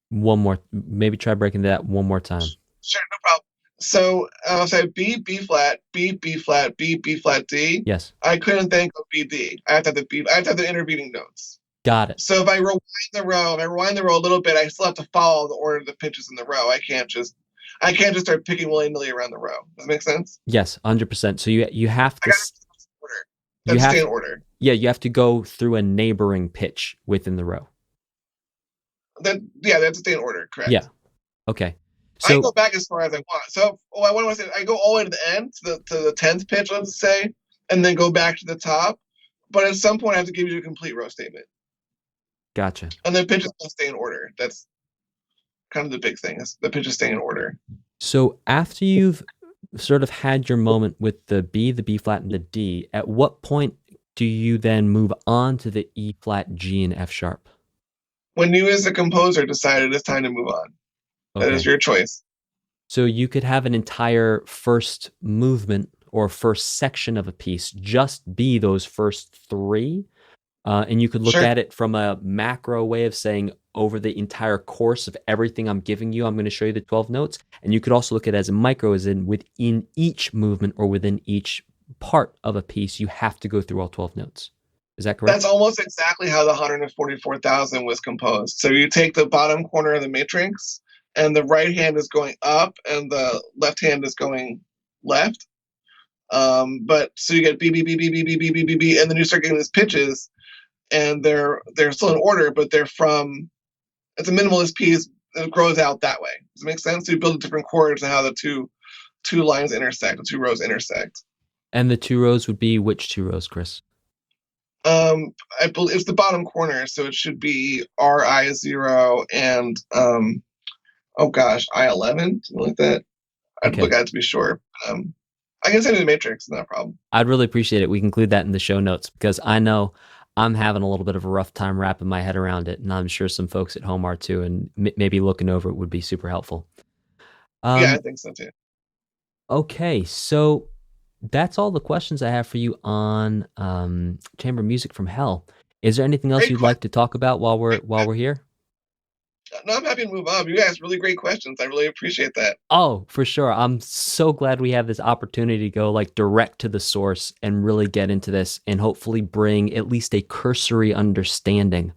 One more, maybe try breaking that one more time. Sure, no problem. So I'll say B, B flat, B, B flat, B, B flat, D. Yes. I couldn't then go B, D. I have to have the B. I have to have the intervening notes. Got it. So if I rewind the row, a little bit, I still have to follow the order of the pitches in the row. I can't just start picking willy-nilly around the row. Does that make sense? Yes, 100%. So you have to stay in order. Yeah, you have to go through a neighboring pitch within the row. They have to stay in order, correct? Yeah. Okay. So I can go back as far as I want. So I want to say I go all the way to the end, to the 10th pitch, let's say, and then go back to the top. But at some point, I have to give you a complete row statement. Gotcha. And the pitches will stay in order. That's kind of the big thing, is the pitches stay in order. So after you've sort of had your moment with the B flat, and the D, at what point do you then move on to the E flat, G, and F sharp? When you as a composer decided it's time to move on. Okay. That is your choice. So you could have an entire first movement or first section of a piece just be those first 3. And you could look at it from a macro way of saying, over the entire course of everything I'm giving you, I'm going to show you the 12 notes. And you could also look at it as a micro, as in within each movement or within each part of a piece, you have to go through all 12 notes. Is that correct? That's almost exactly how the 144,000 was composed. So you take the bottom corner of the matrix, and the right hand is going up, and the left hand is going left. But so you get B, B, B, B, B, B, B, B, B, B, and then you start getting these pitches, and they're still in order, but they're from, it's a minimalist piece that grows out that way. Does it make sense? So you build different chords and how the two lines intersect, the 2 rows intersect. And the 2 rows would be which 2 rows, Chris? I believe it's the bottom corner, so it should be RI0 and I11, something like that. I'd look at it to be sure. I can send you the matrix, no problem. I'd really appreciate it. We can include that in the show notes, because I know I'm having a little bit of a rough time wrapping my head around it, and I'm sure some folks at home are too, and maybe looking over it would be super helpful. Yeah, I think so too. Okay, so that's all the questions I have for you on chamber music from hell. Is there anything else you'd like to talk about while we're here? No, I'm happy to move on. You asked really great questions. I really appreciate that. Oh, for sure. I'm so glad we have this opportunity to go like direct to the source and really get into this and hopefully bring at least a cursory understanding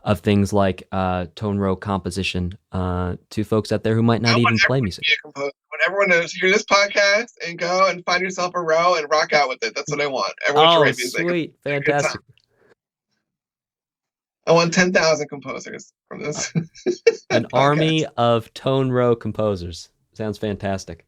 of things like tone row composition to folks out there who might I not want even play everyone to music. be a composer. I want everyone to hear this podcast and go and find yourself a row and rock out with it. That's what I want. Everyone should Oh, write music. sweet. It's a good time. Fantastic. I want 10,000 composers from this An podcast. army of tone row composers. Sounds fantastic.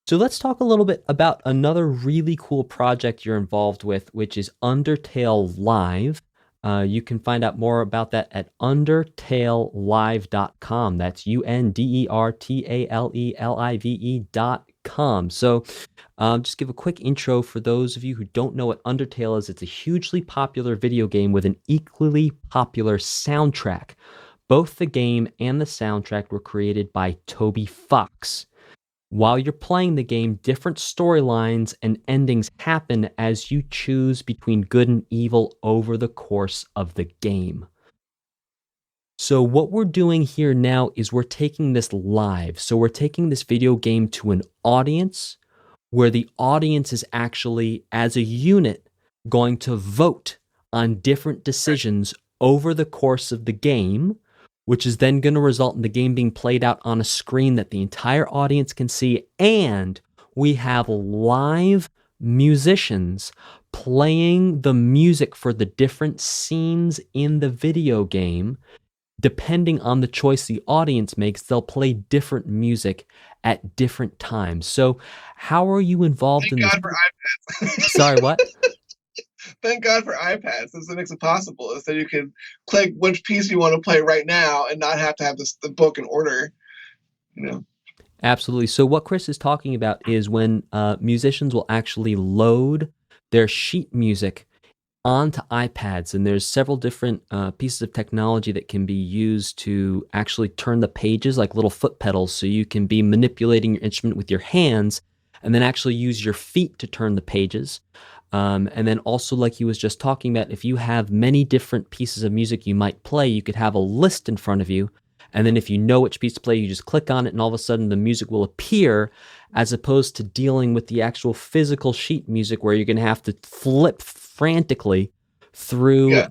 So let's talk a little bit about another really cool project you're involved with, which is Undertale Live. You can find out more about that at undertalelive.com. That's UNDERTALELIVE.com. So just give a quick intro for those of you who don't know what Undertale is. It's a hugely popular video game with an equally popular soundtrack. Both the game and the soundtrack were created by Toby Fox. While you're playing the game, different storylines and endings happen as you choose between good and evil over the course of the game. So what we're doing here now is we're taking this live. So we're taking this video game to an audience where the audience is actually, as a unit, going to vote on different decisions over the course of the game, which is then going to result in the game being played out on a screen that the entire audience can see. And we have live musicians playing the music for the different scenes in the video game. Depending on the choice the audience makes, they'll play different music at different times. So how are you involved in this? Thank God for iPads. Sorry, what? Thank God for iPads. This makes it possible. So you can click which piece you want to play right now and not have to have the book in order. You know. Absolutely. So what Chris is talking about is when musicians will actually load their sheet music onto iPads, and there's several different pieces of technology that can be used to actually turn the pages like little foot pedals, so you can be manipulating your instrument with your hands and then actually use your feet to turn the pages. And then also, like he was just talking about, if you have many different pieces of music you might play, you could have a list in front of you. And then if you know which piece to play, you just click on it and all of a sudden the music will appear, as opposed to dealing with the actual physical sheet music where you're going to have to flip frantically through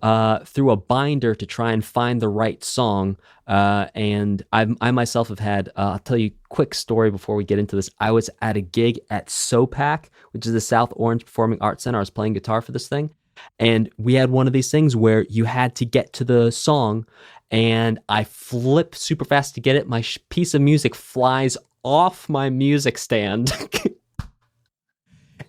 through a binder to try and find the right song. And I myself have had, I'll tell you a quick story before we get into this. I was at a gig at SOPAC, which is the South Orange Performing Arts Center. I was playing guitar for this thing. And we had one of these things where you had to get to the song, and I flip super fast to get it. My piece of music flies off my music stand.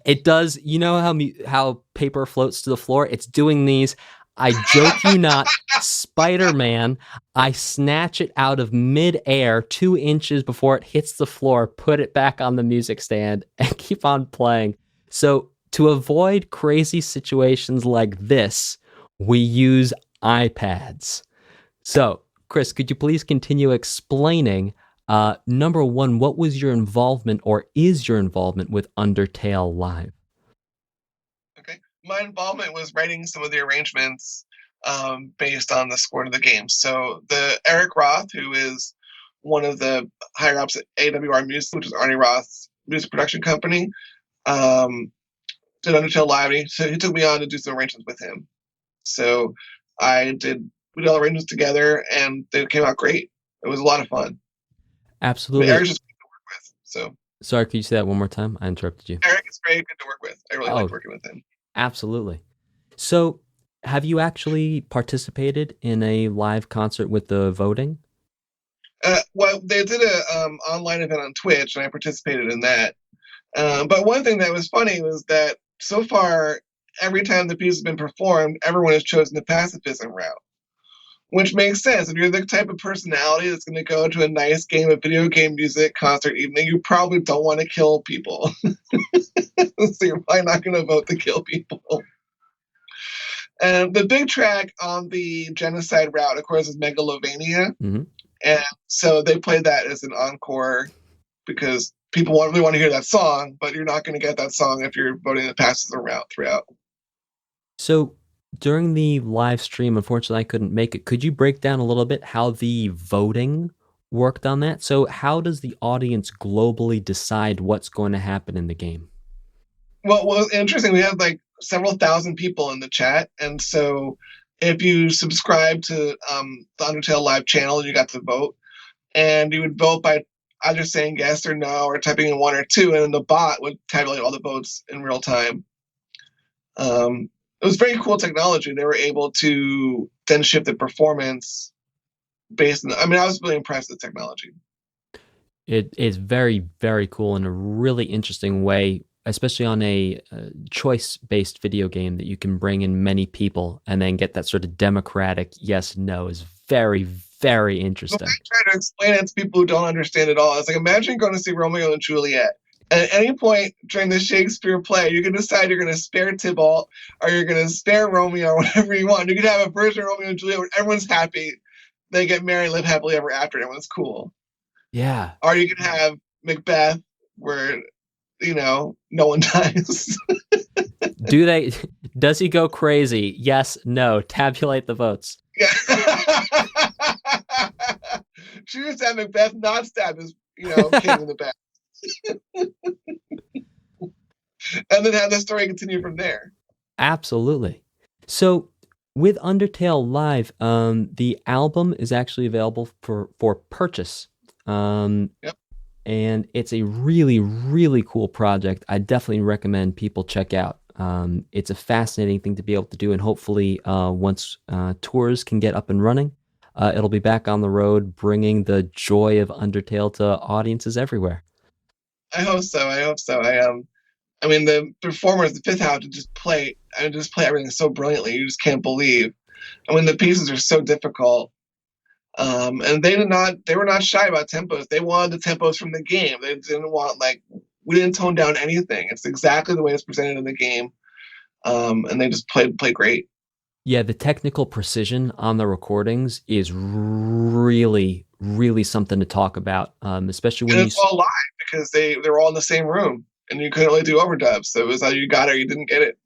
It does, you know how paper floats to the floor? It's doing these. I joke you not, Spider-Man. I snatch it out of midair 2 inches before it hits the floor, put it back on the music stand, and keep on playing. So to avoid crazy situations like this, we use iPads. So, Chris, could you please continue explaining, number one, what was your involvement or is your involvement with Undertale Live? Okay. My involvement was writing some of the arrangements based on the score of the game. So the Eric Roth, who is one of the higher ups at AWR Music, which is Arnie Roth's music production company, did Undertale Live. So he took me on to do some arrangements with him. So we did all arrangements together, and they came out great. It was a lot of fun. Absolutely. I mean, Eric's just good to work with. So sorry, could you say that one more time? I interrupted you. Eric is very good to work with. I really like working with him. Absolutely. So have you actually participated in a live concert with the voting? Well, they did a online event on Twitch, and I participated in that. But one thing that was funny was that so far, every time the piece has been performed, everyone has chosen the pacifism route, which makes sense. If you're the type of personality that's going to go to a nice game of video game music concert evening, you probably don't want to kill people. So you're probably not going to vote to kill people. And the big track on the genocide route, of course, is Megalovania. Mm-hmm. And so they played that as an encore because people really want to hear that song, but you're not going to get that song if you're voting the pacifism route throughout. So During the live stream, unfortunately, I couldn't make it. Could you break down a little bit how the voting worked on that? So, how does the audience globally decide what's going to happen in the game? Well, what was interesting, we had like several thousand people in the chat, and so if you subscribe to the Undertale live channel, you got to vote, and you would vote by either saying yes or no, or typing in one or two, and then the bot would tabulate all the votes in real time. It was very cool technology. They were able to then shift the performance based on. I mean, I was really impressed with the technology. It is very, very cool in a really interesting way, especially on a choice-based video game that you can bring in many people and then get that sort of democratic yes, no is very, very But interesting. I try to explain it to people who don't understand it all. It's like, imagine going to see Romeo and Juliet. And at any point during the Shakespeare play, you can decide you're going to spare Tybalt or you're going to spare Romeo or whatever you want. You can have a version of Romeo and Juliet where everyone's happy. They get married, live happily ever after, and everyone's cool. Yeah. Or you can have Macbeth where, no one dies. Does he go crazy? Yes, no. Tabulate the votes. Yeah. Choose that Macbeth not stab his, king in the back. And then have the story continue from there. Absolutely. So with Undertale Live, the album is actually available for purchase. Yep. And it's a really, really cool project. I definitely recommend people check out. It's a fascinating thing to be able to do, and hopefully, once tours can get up and running, it'll be back on the road, bringing the joy of Undertale to audiences everywhere. I hope so. I mean, the performers, the fifth house, just play everything so brilliantly. You just can't believe. I mean, the pieces are so difficult. And they were not shy about tempos. They wanted the tempos from the game. They didn't want, we didn't tone down anything. It's exactly the way it's presented in the game. And they just played great. Yeah, the technical precision on the recordings is really, really something to talk about, especially when it's all live because they're all in the same room and you couldn't really do overdubs. So it was either you got it or you didn't get it.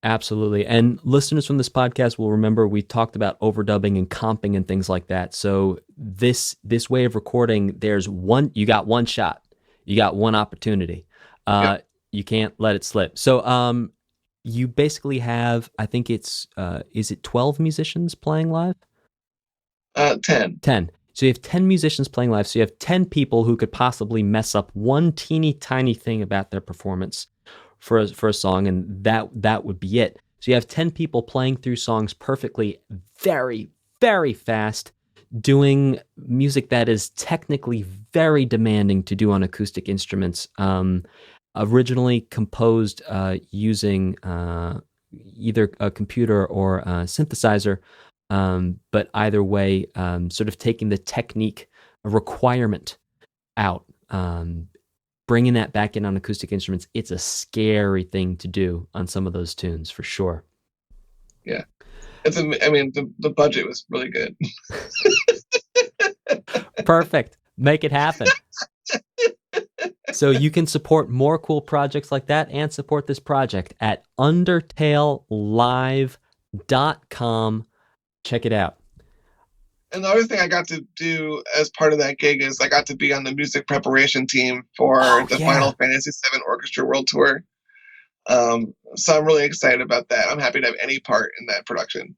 Absolutely. And listeners from this podcast will remember we talked about overdubbing and comping and things like that. So this way of recording, you got one shot. You got one opportunity. Yep. You can't let it slip. So you basically have, I think it's is it 12 musicians playing live? 10. 10. So you have 10 musicians playing live. So you have 10 people who could possibly mess up one teeny tiny thing about their performance for a song, and that would be it. So you have 10 people playing through songs perfectly, very, very fast, doing music that is technically very demanding to do on acoustic instruments. Originally composed using either a computer or a synthesizer, but either way, sort of taking the technique requirement out, bringing that back in on acoustic instruments. It's a scary thing to do on some of those tunes, for sure. Yeah. The budget was really good. Perfect. Make it happen. So you can support more cool projects like that and support this project at undertalelive.com. Check it out. And the other thing I got to do as part of that gig is I got to be on the music preparation team for Final Fantasy VII Orchestra World Tour. So I'm really excited about that. I'm happy to have any part in that production.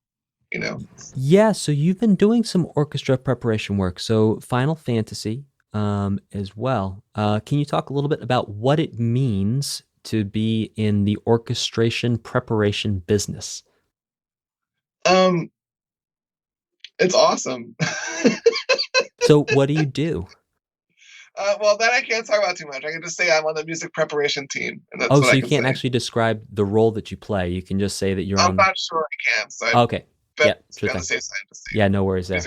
Yeah, so you've been doing some orchestra preparation work. So Final Fantasy as well. Can you talk a little bit about what it means to be in the orchestration preparation business? It's awesome. So what do you do? Well, that I can't talk about too much. I can just say I'm on the music preparation team. And that's so you can't actually describe the role that you play. You can just say that you're on. I'm not sure I can. So okay. Yeah, sure thing. Yeah, no worries there.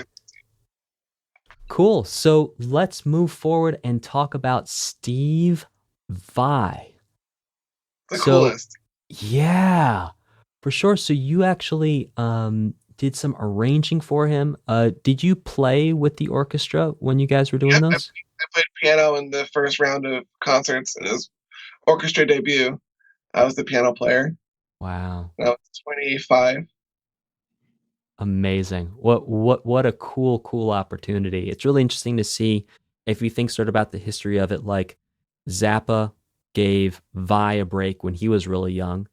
Cool. So let's move forward and talk about Steve Vai. The coolest. Yeah, for sure. So you actually did some arranging for him. Did you play with the orchestra when you guys were doing those? I played piano in the first round of concerts in his orchestra debut. I was the piano player. Wow. I was 25. Amazing. What a cool opportunity. It's really interesting to see if you think sort of about the history of it, like Zappa gave Vai a break when he was really young,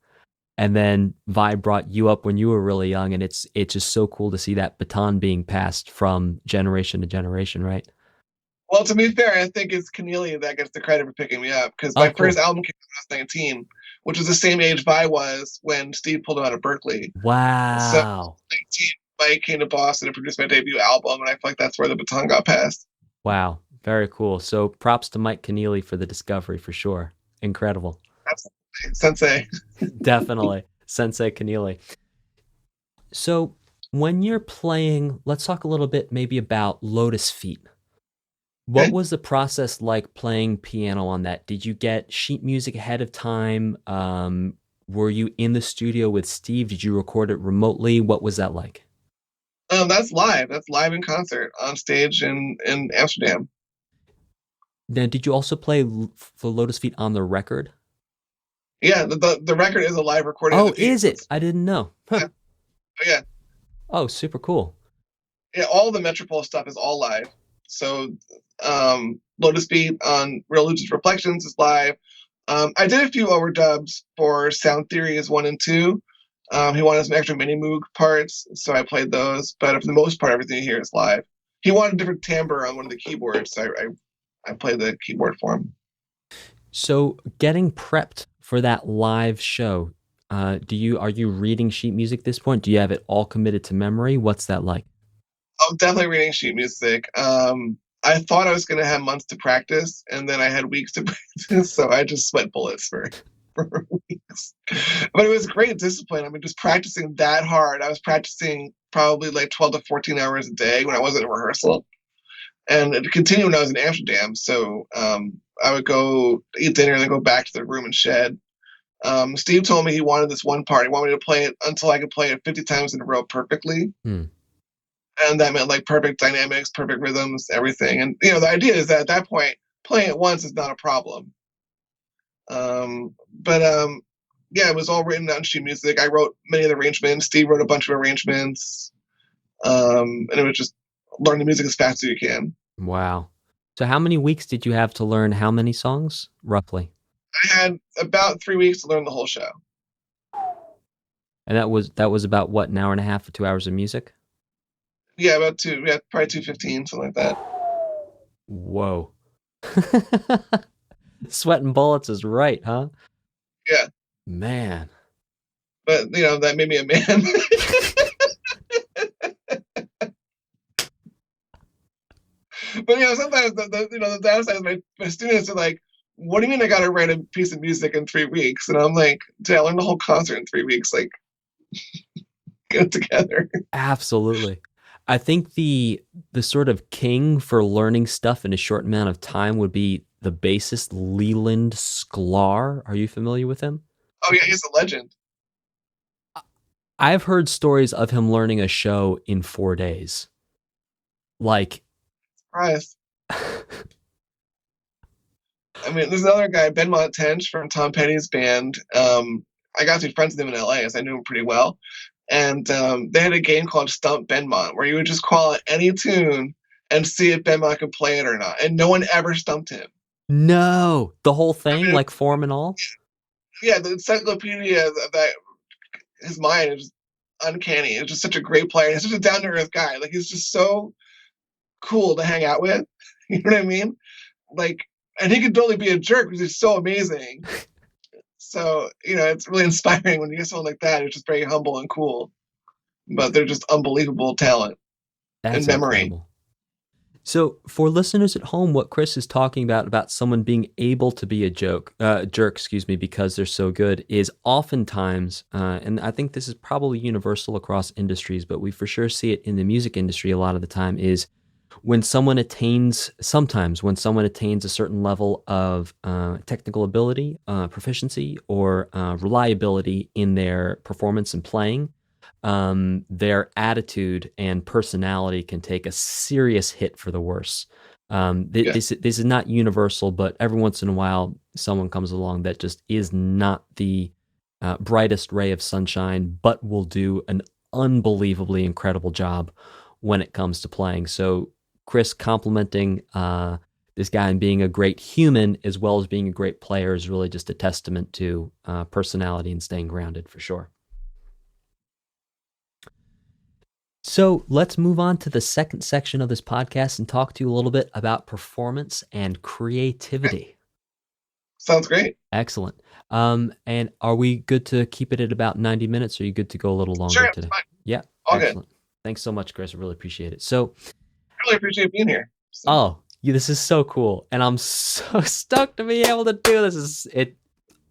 and then Vai brought you up when you were really young, and it's just so cool to see that baton being passed from generation to generation, right? Well, to be fair, I think it's Keneally that gets the credit for picking me up because Oh, my first cool. album came out when I was 19, which was the same age Vi was when Steve pulled him out of Berkeley. So, Wow. 19, Mike came to Boston to produce my debut album, and I feel like that's where the baton got passed. Wow. Very cool. So props to Mike Keneally for the discovery for sure. Incredible. Absolutely. Sensei. Definitely. Sensei Keneally. So when you're playing, let's talk a little bit maybe about Lotus Feet. What Okay. was the process like playing piano on that? Did you get sheet music ahead of time? Were you in the studio with Steve? Did you record it remotely? What was that like? That's live. That's live in concert on stage in Amsterdam. Now, did you also play for Lotus Feet on the record? Yeah, the record is a live recording of Oh, the is piece. it? I didn't know. Huh. Yeah, yeah, Oh, super cool. yeah. All the Metropole stuff is all live. So, Lotus Feet on Real Illusions Reflections is live. I did a few overdubs for Sound Theories 1 and 2. He wanted some extra mini moog parts, so I played those. But for the most part, everything here is live. He wanted a different timbre on one of the keyboards, so I played the keyboard for him. So, getting prepped for that live show, are you reading sheet music at this point? Do you have it all committed to memory? What's that like? I'm definitely reading sheet music. I thought I was going to have months to practice, and then I had weeks to practice, so I just sweat bullets for weeks. But it was great discipline. I mean, just practicing that hard. I was practicing probably like 12 to 14 hours a day when I wasn't in rehearsal. And it continued when I was in Amsterdam. So I would go eat dinner and then go back to the room and shed. Steve told me he wanted this one part. He wanted me to play it until I could play it 50 times in a row perfectly. Hmm. And that meant like perfect dynamics, perfect rhythms, everything. And the idea is that at that point, playing it once is not a problem. But yeah, it was all written down sheet music. I wrote many of the arrangements. Steve wrote a bunch of arrangements. And it was just learn the music as fast as you can. Wow. So, how many weeks did you have to learn how many songs, roughly? I had about 3 weeks to learn the whole show. And that was about what, an hour and a half or 2 hours of music? Yeah, about two. Yeah, probably 2:15, something like that. Whoa. Sweating bullets is right, huh? Yeah, Man. but that made me a man. But sometimes the downside is my students are like, "What do you mean I got to write a piece of music in 3 weeks?" And I'm like, "Dude, I learned the whole concert in 3 weeks. Like, get it together." Absolutely. I think the sort of king for learning stuff in a short amount of time would be the bassist Leland Sklar. Are you familiar with him? Oh yeah, he's a legend. I've heard stories of him learning a show in 4 days. Like, Surprise. I mean, there's another guy, Ben Montench from Tom Petty's band. I got to be friends with him in LA, as I knew him pretty well. And they had a game called Stump Benmont, where you would just call out any tune and see if Benmont could play it or not. And no one ever stumped him. no, the whole I thing, mean, like form and all. yeah, the encyclopedia of that his mind is uncanny. He's just such a great player. He's such a down to earth guy. Like he's just so cool to hang out with. You know what I mean? Like, and he could totally be a jerk because he's so amazing. So it's really inspiring when you get someone like that who's just very humble and cool, but they're just unbelievable talent and That's memory. incredible. So, for listeners at home, what Chris is talking about someone being able to be a jerk, excuse me, because they're so good, is oftentimes, and I think this is probably universal across industries, but we for sure see it in the music industry a lot of the time, is sometimes when someone attains a certain level of technical ability, proficiency, or reliability in their performance and playing, their attitude and personality can take a serious hit for the worse. Yeah. This is not universal, but every once in a while, someone comes along that just is not the brightest ray of sunshine, but will do an unbelievably incredible job when it comes to playing. So Chris complimenting this guy and being a great human as well as being a great player is really just a testament to personality and staying grounded for sure. So let's move on to the second section of this podcast and talk to you a little bit about performance and creativity. Sounds great. Excellent. And are we good to keep it at about 90 minutes? Or are you good to go a little longer Sure, today? fine. Yeah. All Excellent. good. Thanks so much, Chris. I really appreciate it. So, I really appreciate being here. So. oh, yeah, this is so cool. And I'm so stoked to be able to do this. Is it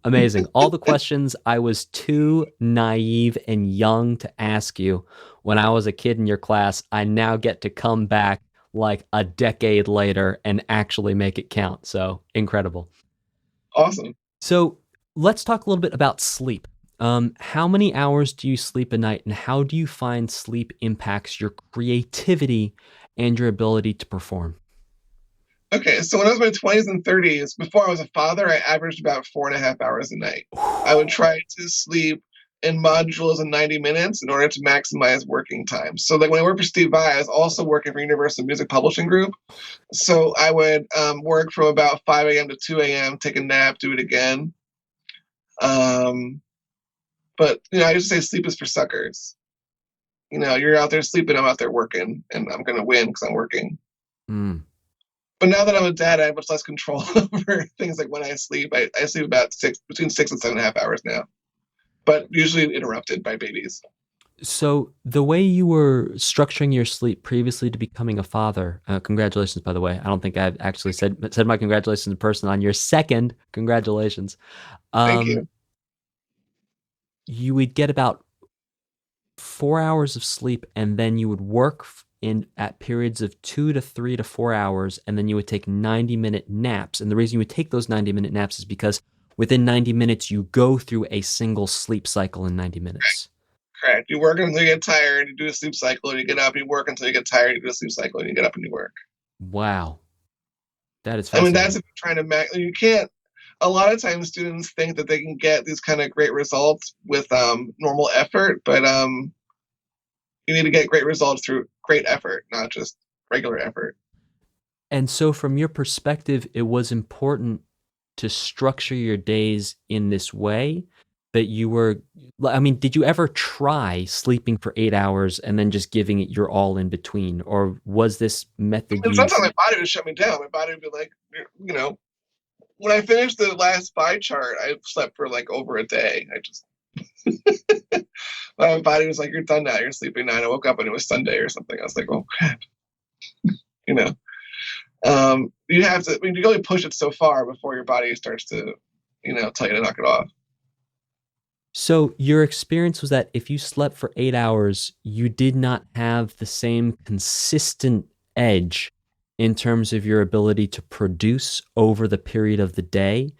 amazing. All the questions I was too naive and young to ask you when I was a kid in your class, I now get to come back like a decade later and actually make it count. So incredible. Awesome. So let's talk a little bit about sleep. How many hours do you sleep a night, and how do you find sleep impacts your creativity and your ability to perform? Okay, so when I was in my 20s and 30s, before I was a father, I averaged about 4.5 hours a night. I would try to sleep in modules of 90 minutes in order to maximize working time. So like when I worked for Steve Vai, I was also working for Universal Music Publishing Group. So I would work from about 5 a.m. to 2 a.m., take a nap, do it again. But, I used to say sleep is for suckers. You're out there sleeping, I'm out there working, and I'm going to win because I'm working. Mm. But now that I'm a dad, I have much less control over things like when I sleep. I sleep about between 6 and 7.5 hours now, but usually interrupted by babies. So the way you were structuring your sleep previously to becoming a father, congratulations, by the way. I don't think I've actually said my congratulations in person on your second. Congratulations. Thank you. You would get about 4 hours of sleep, and then you would work at periods of 2 to 3 to 4 hours, and then you would take 90-minute naps. And the reason you would take those 90-minute naps is because within 90 minutes, you go through a single sleep cycle in 90 minutes. Correct. You work until you get tired, you do a sleep cycle, and you get up, you work until you get tired, you do a sleep cycle, and you get up and you work. Wow. That is I mean, fascinating. that's if you're trying to you can't, a lot of times students think that they can get these kind of great results with normal effort, but you need to get great results through great effort, not just regular effort. And so from your perspective, it was important to structure your days in this way that you were, I mean, did you ever try sleeping for 8 hours and then just giving it your all in between? Or was this method Sometimes my body would shut me down. My body would be like, when I finished the last Vai chart, I slept for like over a day. I just, my body was like, you're done now, you're sleeping now. And I woke up and it was Sunday or something. I was like, oh crap. You have to, you can only push it so far before your body starts to, tell you to knock it off. So your experience was that if you slept for 8 hours, you did not have the same consistent edge in terms of your ability to produce over the period of the day.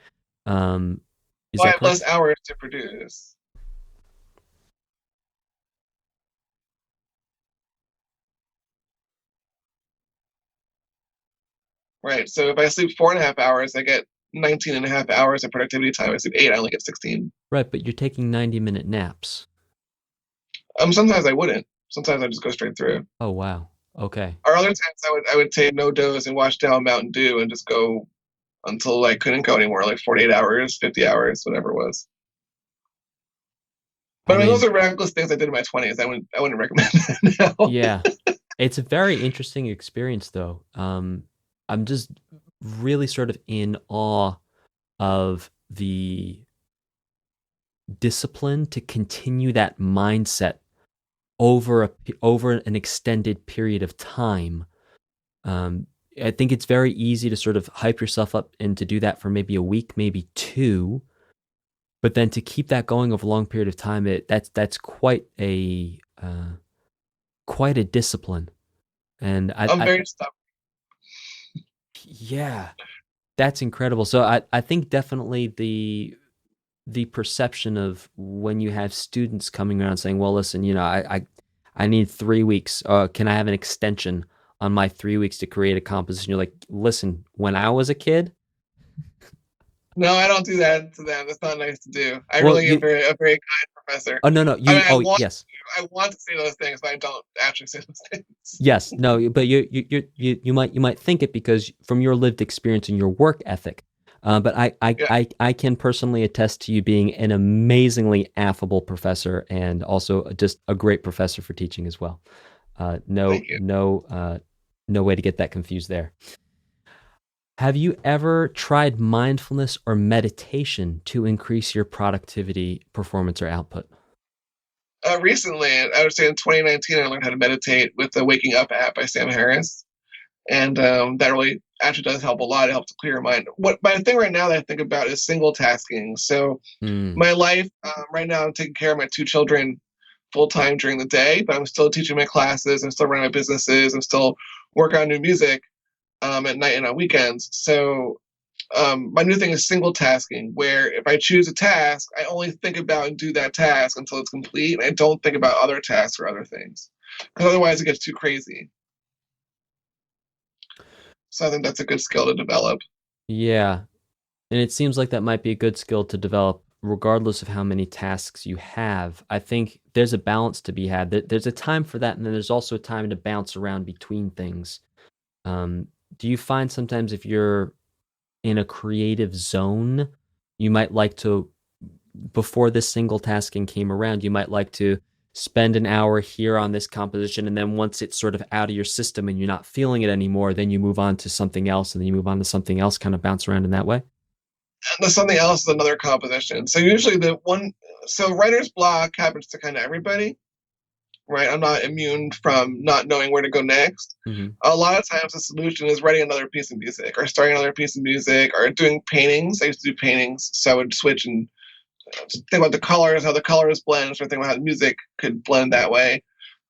Is I that have less correct? hours to produce. Right. So if I sleep 4.5 hours, I get 19.5 hours of productivity time. I sleep 8, I only get 16. Right, but you're taking 90-minute naps. Sometimes I wouldn't. Sometimes I just go straight through. Oh, wow. Okay. Or other times I would take no dose and wash down Mountain Dew and just go until I couldn't go anymore, like 48 hours, 50 hours, whatever it was. But I mean, those are reckless things I did in my 20s. I wouldn't recommend that now. Yeah. It's a very interesting experience, though. I'm just really sort of in awe of the discipline to continue that mindset over an extended period of time. I think it's very easy to sort of hype yourself up and to do that for maybe a week, maybe two, but then to keep that going over a long period of time, that's quite a discipline. And I'm very stubborn. Yeah, that's incredible. So I think definitely the perception of when you have students coming around saying, well, listen, I need 3 weeks. Can I have an extension on my 3 weeks to create a composition? You're like, listen, when I was a kid. No, I don't do that to them. That's not nice to do. I really am a very kind professor. Oh, no. Yes. I want to say those things, but I don't actually say those things. Yes, no, but you might think it because from your lived experience and your work ethic. But Yeah, I can personally attest to you being an amazingly affable professor and also just a great professor for teaching as well. No, thank you. no way to get that confused there. Have you ever tried mindfulness or meditation to increase your productivity, performance, or output? Recently, I would say in 2019, I learned how to meditate with the Waking Up app by Sam Harris, and that really actually does help a lot. It helps to clear your mind. What my thing right now that I think about is single tasking. So Mm, my life right now, I'm taking care of my two children full time during the day, but I'm still teaching my classes. I'm still running my businesses. I'm still working on new music at night and on weekends. So my new thing is single tasking, where if I choose a task, I only think about and do that task until it's complete. And I don't think about other tasks or other things, because otherwise it gets too crazy. So I think that's a good skill to develop. yeah, and it seems like that might be a good skill to develop regardless of how many tasks you have. I think there's a balance to be had. There's a time for that, and then there's also a time to bounce around between things. Um, do you find sometimes if you're in a creative zone, you might like to, before this single tasking came around, you might like to spend an hour here on this composition, and then once it's sort of out of your system and you're not feeling it anymore, then you move on to something else, and then you move on to something else, kind of bounce around in that way? And the something else is another composition. So usually so writer's block happens to kind of everybody, right? I'm not immune from not knowing where to go next. Hmm. A lot of times the solution is writing another piece of music or starting another piece of music or doing paintings. I used to do paintings, so I would switch and think about the colors, how the colors blend, or think about how the music could blend that way.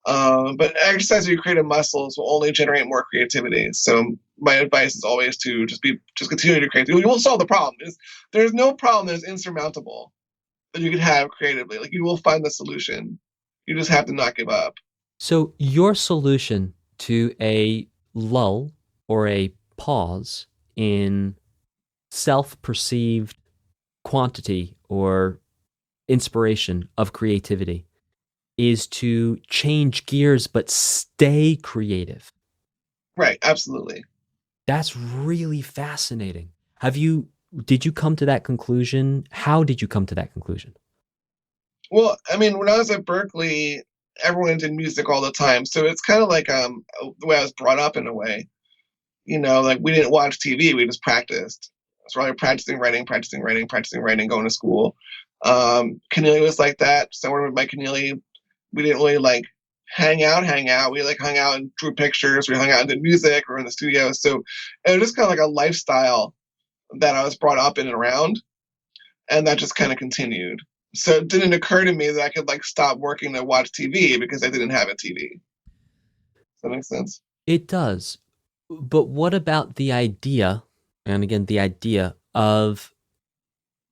But exercise your creative muscles will only generate more creativity. So my advice is always to just continue to create. You will solve the problem. There's no problem that is insurmountable that you can have creatively. Like you will find the solution. You just have to not give up. So, your solution to a lull or a pause in self perceived quantity or inspiration of creativity is to change gears but stay creative. Right, absolutely. That's really fascinating. Did you come to that conclusion? How did you come to that conclusion? Well, I mean, when I was at Berkeley, everyone did music all the time. So it's kind of like the way I was brought up in a way. Like we didn't watch TV, we just practiced. So we practicing writing, practicing writing, practicing writing, going to school. Keneally was like that. So with Mike Keneally, we didn't really like hang out. We like hung out and drew pictures. We hung out and did music. We were in the studio. So it was just kind of like a lifestyle that I was brought up in and around, and that just kind of continued. So it didn't occur to me that I could like stop working to watch TV because I didn't have a TV. Does that make sense? It does. But what about the idea, and again, the idea of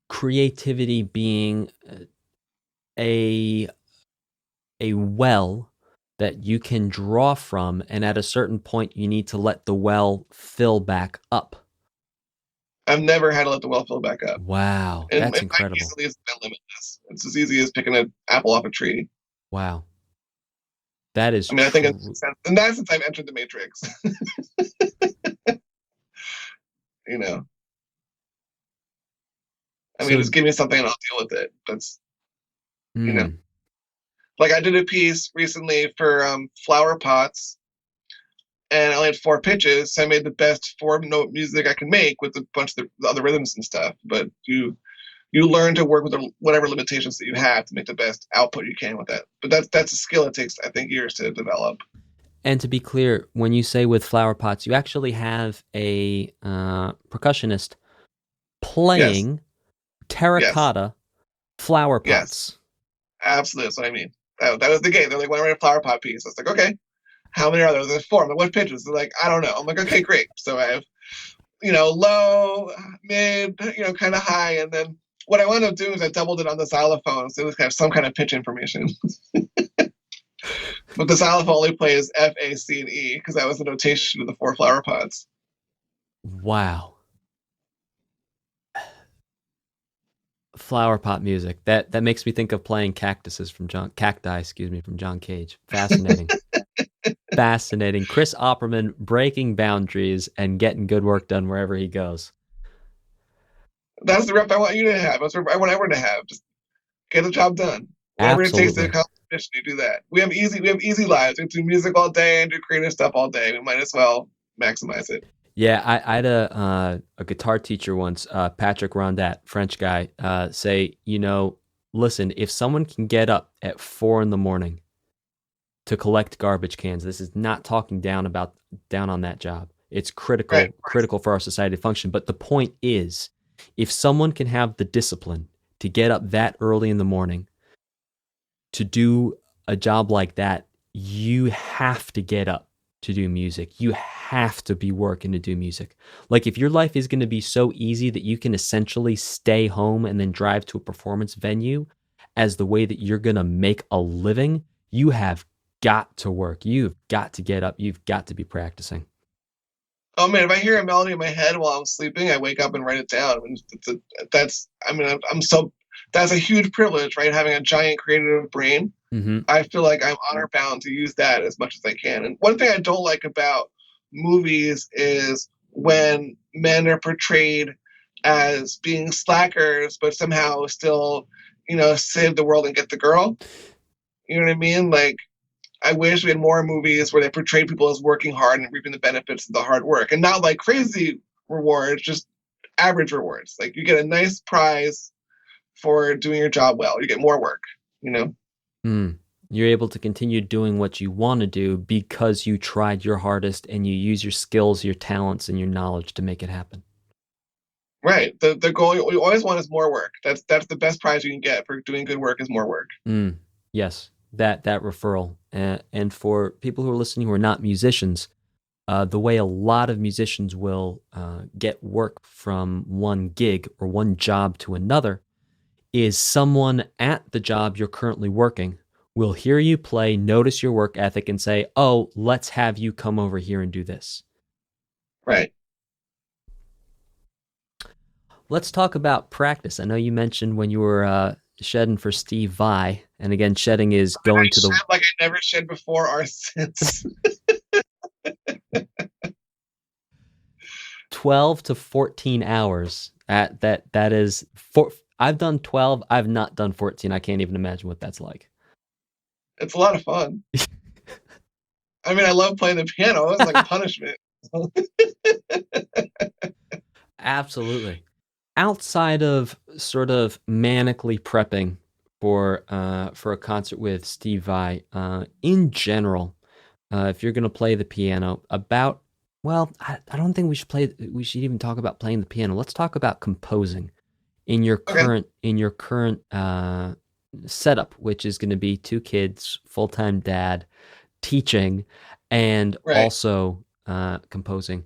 creativity being a a well that you can draw from, and at a certain point you need to let the well fill back up? I've never had to let the well fill back up. Wow, And that's my incredible. easily has been limitless. It's as easy as picking an apple off a tree. Wow, that is I mean, I think true. it's and that's since I've entered the matrix. you know, I mean, So, just give me something and I'll deal with it. That's you know, mm, like I did a piece recently for flower pots, and I only had four pitches, so I made the best four note music I can make with a bunch of the other rhythms and stuff. But you learn to work with whatever limitations that you have to make the best output you can with that. But that's a skill it takes, I think, years to develop. and to be clear, when you say with flower pots, you actually have a percussionist Yes, playing yes, terracotta flower yes, pots. absolutely. That's what I mean. That was the game. They're like, when I write a flower pot piece, I was like, okay, how many are there? There's four. I'm like, what pitches? They're like, I don't know. I'm like, okay, great. So I have, low, mid, kind of high, and then what I wound up doing is I doubled it on the xylophone, so it was kind of some kind of pitch information. But the xylophone only plays F, A, C, and E because that was the notation of the four flower pots. Wow. Flower pot music. That makes me think of playing cacti, excuse me, from John Cage. Fascinating. Fascinating. Chris Opperman breaking boundaries and getting good work done wherever he goes. That's the rep I want you to have. That's the rep I want everyone to have. Just get the job done. Whatever it takes to Absolutely. accomplish mission, you do that. We have easy lives. We do music all day and do creative stuff all day. We might as well maximize it. Yeah, I had a guitar teacher once, Patrick Rondat, French guy, say, listen, if someone can get up at 4 a.m. to collect garbage cans, this is not talking down on that job. It's critical, Right. critical for our society to function. But the point is, if someone can have the discipline to get up that early in the morning to do a job like that, you have to get up to do music. You have to be working to do music. Like, if your life is going to be so easy that you can essentially stay home and then drive to a performance venue as the way that you're going to make a living, you have got to work. You've got to get up. You've got to be practicing. Oh man, if I hear a melody in my head while I'm sleeping, I wake up and write it down. That's a huge privilege, right? Having a giant creative brain. Mm-hmm. I feel like I'm honor bound to use that as much as I can. And one thing I don't like about movies is when men are portrayed as being slackers, but somehow still, save the world and get the girl. You know what I mean? Like, I wish we had more movies where they portray people as working hard and reaping the benefits of the hard work, and not like crazy rewards, just average rewards. Like, you get a nice prize for doing your job well. You get more work, You're able to continue doing what you want to do because you tried your hardest and you use your skills, your talents, and your knowledge to make it happen. Right. The goal you always want is more work. That's the best prize you can get for doing good work is more work. Yes, that referral. And for people who are listening who are not musicians, the way a lot of musicians will get work from one gig or one job to another is someone at the job you're currently working will hear you play, notice your work ethic, and say, oh, let's have you come over here and do this. Right. Let's talk about practice. I know you mentioned when you were shedding for Steve Vai, and again, shedding is going to the... Shed like I never shed before or since. 12 to 14 hours. That is... I've done 12. I've not done 14. I can't even imagine what that's like. It's a lot of fun. I mean, I love playing the piano. It's like a punishment. Absolutely. Outside of sort of manically prepping for a concert with Steve Vai, in general, if you're going to play the piano, I don't think we should even talk about playing the piano. Let's talk about composing in your current setup, which is going to be 2 kids, full-time dad, teaching, and also composing.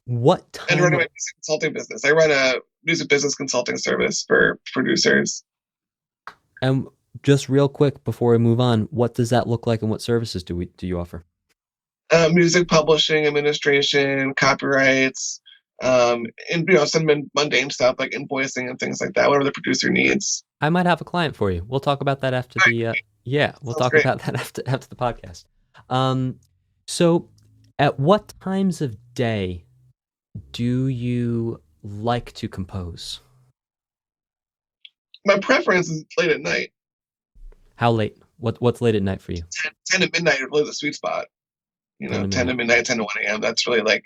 What time? And running my music consulting business. I run a music business consulting service for producers. And just real quick before we move on, what does that look like, and what services do you offer? Music publishing, administration, copyrights, and some mundane stuff like invoicing and things like that. Whatever the producer needs. I might have a client for you. We'll talk about that after the podcast. So at what times of day do you like to compose? My preference is late at night. How late? What's late at night for you? 10 to midnight is really the sweet spot. 10 to midnight, 10 to 1 a.m. That's really like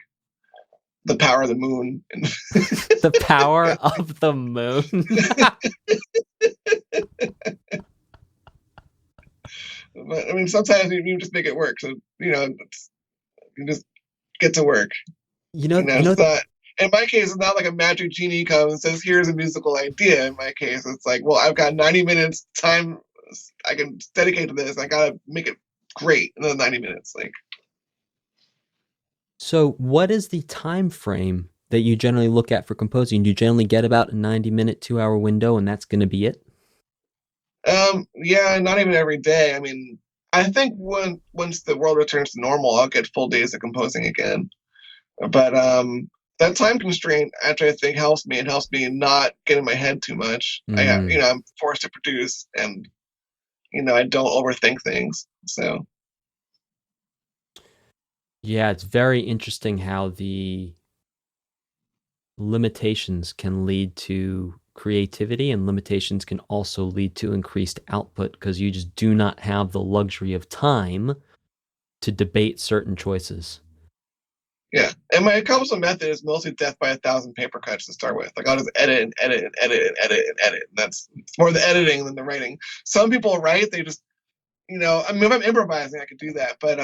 the power of the moon. The power of the moon. But I mean, sometimes you just make it work. So you just get to work. In my case, it's not like a magic genie comes and says, "Here's a musical idea." In my case, it's like, well, I've got 90 minutes time I can dedicate to this. I gotta make it great in those 90 minutes. Like, so what is the time frame that you generally look at for composing? Do you generally get about a 90-minute, 2-hour window, and that's going to be it? Yeah, not even every day. I mean, I think once the world returns to normal, I'll get full days of composing again. But that time constraint actually I think helps me. It helps me not get in my head too much. I'm forced to produce, and I don't overthink things. So Yeah, it's very interesting how the limitations can lead to creativity, and limitations can also lead to increased output because you just do not have the luxury of time to debate certain choices. yeah, and my composition method is mostly death by 1,000 paper cuts to start with. Like I'll just edit and edit and edit and edit and edit. And it's more the editing than the writing. Some people write, they just I mean, if I'm improvising, I could do that. But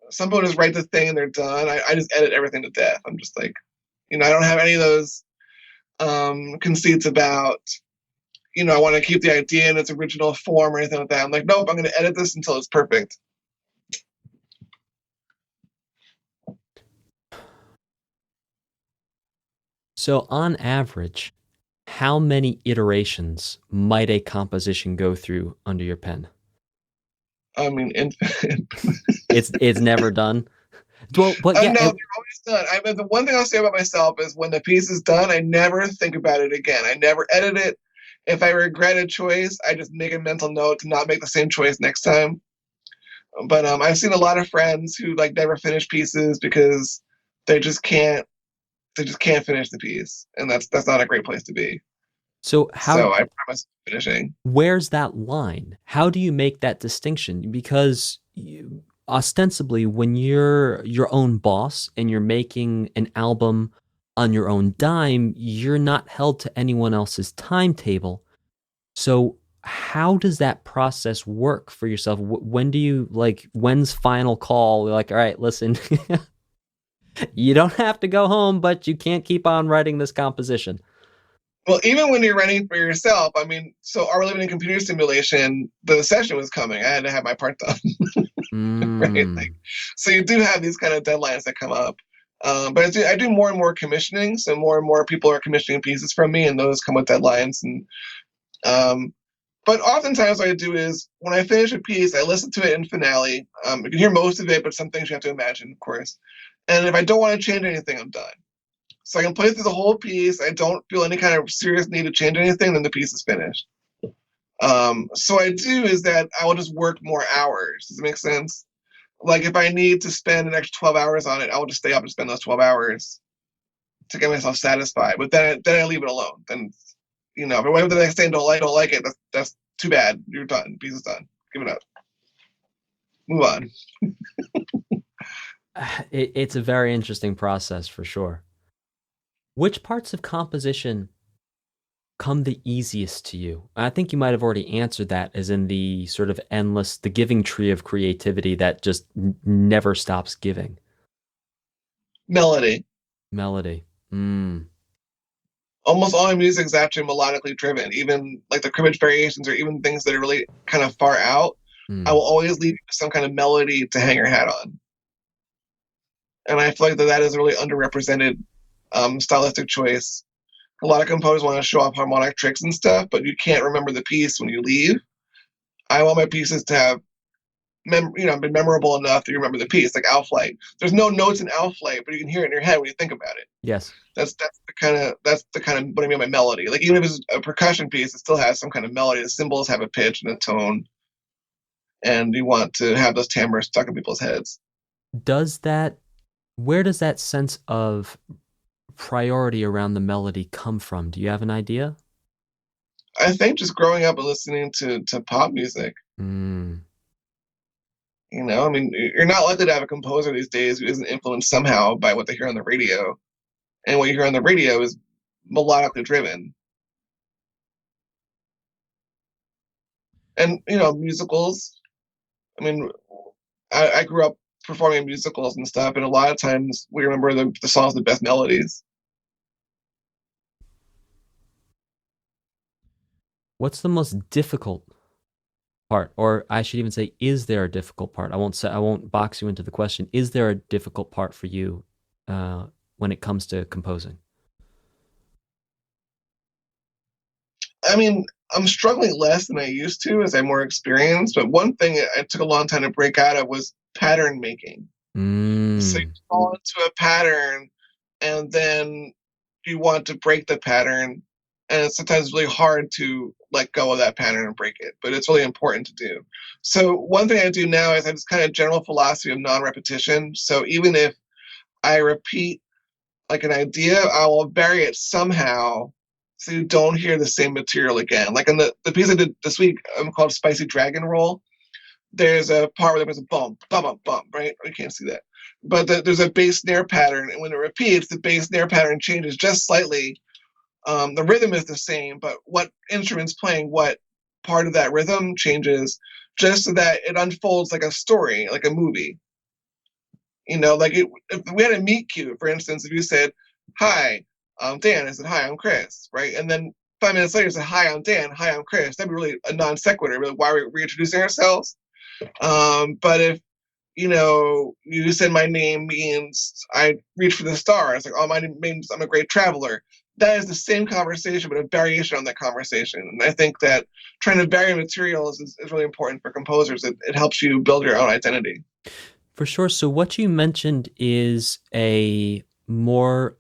some people just write the thing and they're done. I just edit everything to death. I'm just like, I don't have any of those conceits about, I want to keep the idea in its original form or anything like that. I'm like, nope, I'm going to edit this until it's perfect. So, on average, how many iterations might a composition go through under your pen? I mean, It's never done. Well, but yeah, no, they're always done. I mean, the one thing I'll say about myself is when the piece is done, I never think about it again. I never edit it. If I regret a choice, I just make a mental note to not make the same choice next time. But I've seen a lot of friends who like never finish pieces because they just can't finish the piece, and that's not a great place to be. So I promise finishing. Where's that line? How do you make that distinction? Because ostensibly, when you're your own boss and you're making an album on your own dime, you're not held to anyone else's timetable. So how does that process work for yourself? When do you when's final call? You're like, all right, listen, you don't have to go home, but you can't keep on writing this composition. Well, even when you're writing for yourself, I mean, so Are We Living in Computer Simulation, the session was coming. I had to have my part done. Right? So you do have these kind of deadlines that come up. But I do more and more commissioning. So more and more people are commissioning pieces from me, and those come with deadlines. And but oftentimes what I do is when I finish a piece, I listen to it in finale. You can hear most of it, but some things you have to imagine, of course. And if I don't want to change anything, I'm done. So I can play through the whole piece. I don't feel any kind of serious need to change anything, then the piece is finished. So what I do is that I will just work more hours. Does it make sense? Like if I need to spend an extra 12 hours on it, I will just stay up and spend those 12 hours to get myself satisfied. But then I leave it alone. Then, if I wait for the next day and don't like it, that's too bad. You're done. The piece is done. Give it up. Move on. It's a very interesting process for sure. Which parts of composition come the easiest to you? I think you might have already answered that, as in the sort of endless, the giving tree of creativity that just never stops giving. Melody. Almost all my music is actually melodically driven. Even like the Cribbage Variations, or even things that are really kind of far out, I will always leave some kind of melody to hang your hat on. And I feel like that is a really underrepresented stylistic choice. A lot of composers want to show off harmonic tricks and stuff, but you can't remember the piece when you leave. I want my pieces to have been memorable enough that you remember the piece, like Owl Flight. There's no notes in Owl Flight, but you can hear it in your head when you think about it. Yes. That's the kind of what I mean by melody. Like even if it's a percussion piece, it still has some kind of melody. The cymbals have a pitch and a tone, and you want to have those timbres stuck in people's heads. Where does that sense of priority around the melody come from? Do you have an idea? I think just growing up and listening to pop music. I mean, you're not likely to have a composer these days who isn't influenced somehow by what they hear on the radio. And what you hear on the radio is melodically driven. And, musicals. I mean, I grew up performing musicals and stuff, and a lot of times we remember the songs with the best melodies. What's the most difficult part? Or I should even say, is there a difficult part? I won't box you into the question. Is there a difficult part for you when it comes to composing? I mean, I'm struggling less than I used to as I'm more experienced, but one thing it took a long time to break out of was pattern making. So you fall into a pattern and then you want to break the pattern, and it's sometimes really hard to let go of that pattern and break it, but it's really important to do. So one thing I do now is I just kind of general philosophy of non-repetition. So even if I repeat like an idea, I will vary it somehow so you don't hear the same material again. Like in the piece I did this week called Spicy Dragon Roll, there's a part where there's a bump, bump, bump, bump, right? You can't see that. But there's a bass snare pattern, and when it repeats, the bass snare pattern changes just slightly. The rhythm is the same, but what instrument's playing what part of that rhythm changes just so that it unfolds like a story, like a movie. Like if we had a meet cute, for instance, if you said, "Hi, I'm Dan," I said, "Hi, I'm Chris," right? And then 5 minutes later, you said, "Hi, I'm Dan," "Hi, I'm Chris." That'd be really a non sequitur. Really, why are we reintroducing ourselves? But if you said my name means I reach for the stars, like, oh, my name means I'm a great traveler. That is the same conversation, but a variation on that conversation. And I think that trying to vary materials is really important for composers. It helps you build your own identity. For sure. So what you mentioned is a more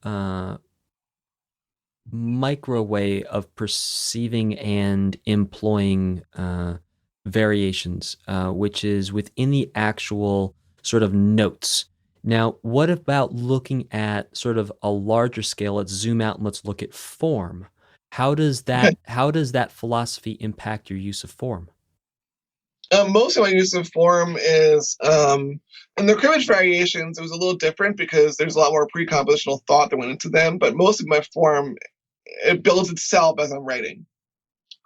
micro way of perceiving and employing variations, which is within the actual sort of notes. Now, what about looking at sort of a larger scale? Let's zoom out and let's look at form. How does that philosophy impact your use of form? Most of my use of form is in the Cribbage Variations. It was a little different because there's a lot more pre-compositional thought that went into them. But most of my form, it builds itself as I'm writing.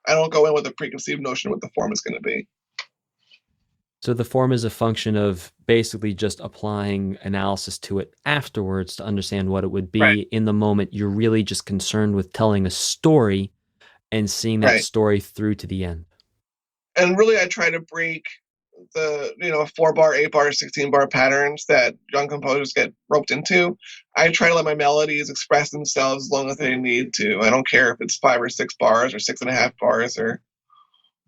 I don't go in with a preconceived notion of what the form is going to be. So the form is a function of basically just applying analysis to it afterwards to understand what it would be. Right. In the moment, you're really just concerned with telling a story and seeing that Right. story through to the end. And really, I try to break the 4-bar, 8-bar, 16-bar patterns that young composers get roped into. I try to let my melodies express themselves as long as they need to. I don't care if it's 5 or 6 bars or 6.5 bars or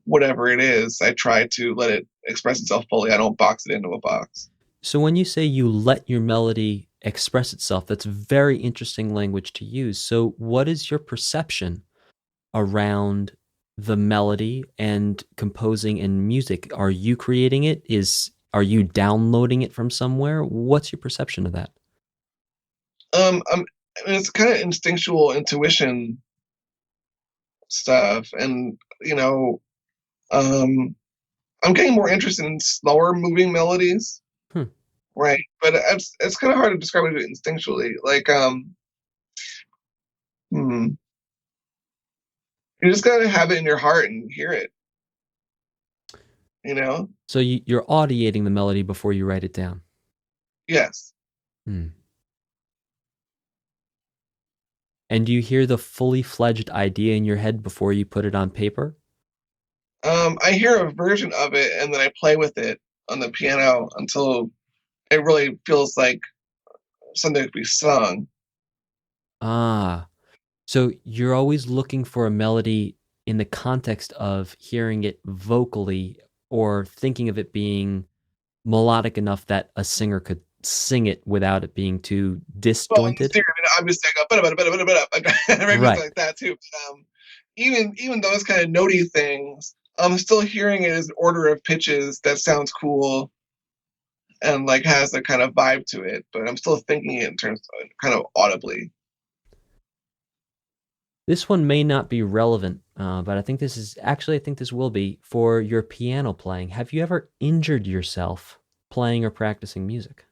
whatever it is. I try to let it express itself fully. I don't box it into a box. So when you say you let your melody express itself, that's very interesting language to use. So what is your perception around the melody and composing and music? Are you creating it? Are you downloading it from somewhere? What's your perception of that? It's kind of instinctual intuition stuff, and um, I'm getting more interested in slower moving melodies, right? But it's kind of hard to describe it instinctually. Like, you just gotta have it in your heart and hear it. So you're audiating the melody before you write it down. Yes. And do you hear the fully fledged idea in your head before you put it on paper? I hear a version of it and then I play with it on the piano until it really feels like something to be sung. Ah, so you're always looking for a melody in the context of hearing it vocally or thinking of it being melodic enough that a singer could sing it without it being too Well, in the disjointed? theory, I mean, obviously I go, Right. like that too. But, even those kind of notey things, I'm still hearing it as an order of pitches that sounds cool and like has a kind of vibe to it, but I'm still thinking it in terms of kind of audibly. This one may not be relevant, but I think this will be for your piano playing. Have you ever injured yourself playing or practicing music?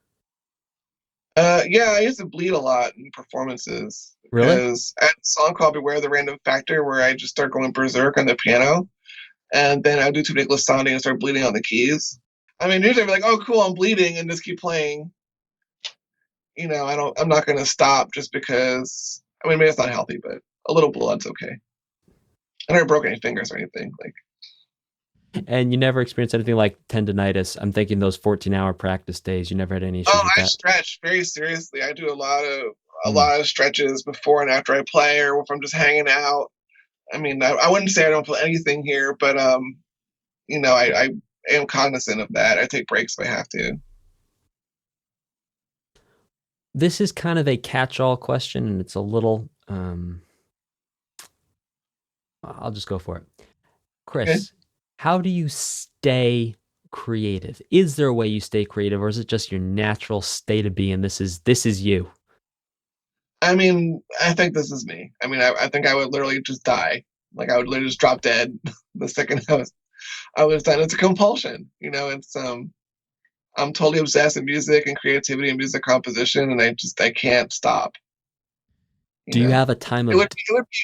Yeah, I used to bleed a lot in performances Really? because I had a song called Beware the Random Factor where I just start going berserk on the piano and then I do too many glissandi and start bleeding on the keys. I mean, usually I'd be like, oh, cool, I'm bleeding and just keep playing. I'm not going to stop just because, I mean, maybe it's not healthy, but a little blood's okay. I never broke any fingers or anything. Like, And you never experienced anything like tendonitis? I'm thinking those 14-hour practice days. You never had any issues oh, with I that? stretch very seriously. I do a Mm. lot of stretches before and after I play, or if I'm just hanging out. I mean, I wouldn't say I don't feel anything here, but I am cognizant of that. I take breaks if I have to. This is kind of a catch-all question, and it's a little. I'll just go for it. Okay. Chris, how do you stay creative? Is there a way you stay creative, or is it just your natural state of being? This is you. I mean, I think this is me. I mean, I think I would literally just die. Like I would literally just drop dead the second I was done. It's a compulsion. It's I'm totally obsessed with music and creativity and music composition, and I can't stop. You Do you know, have a time it of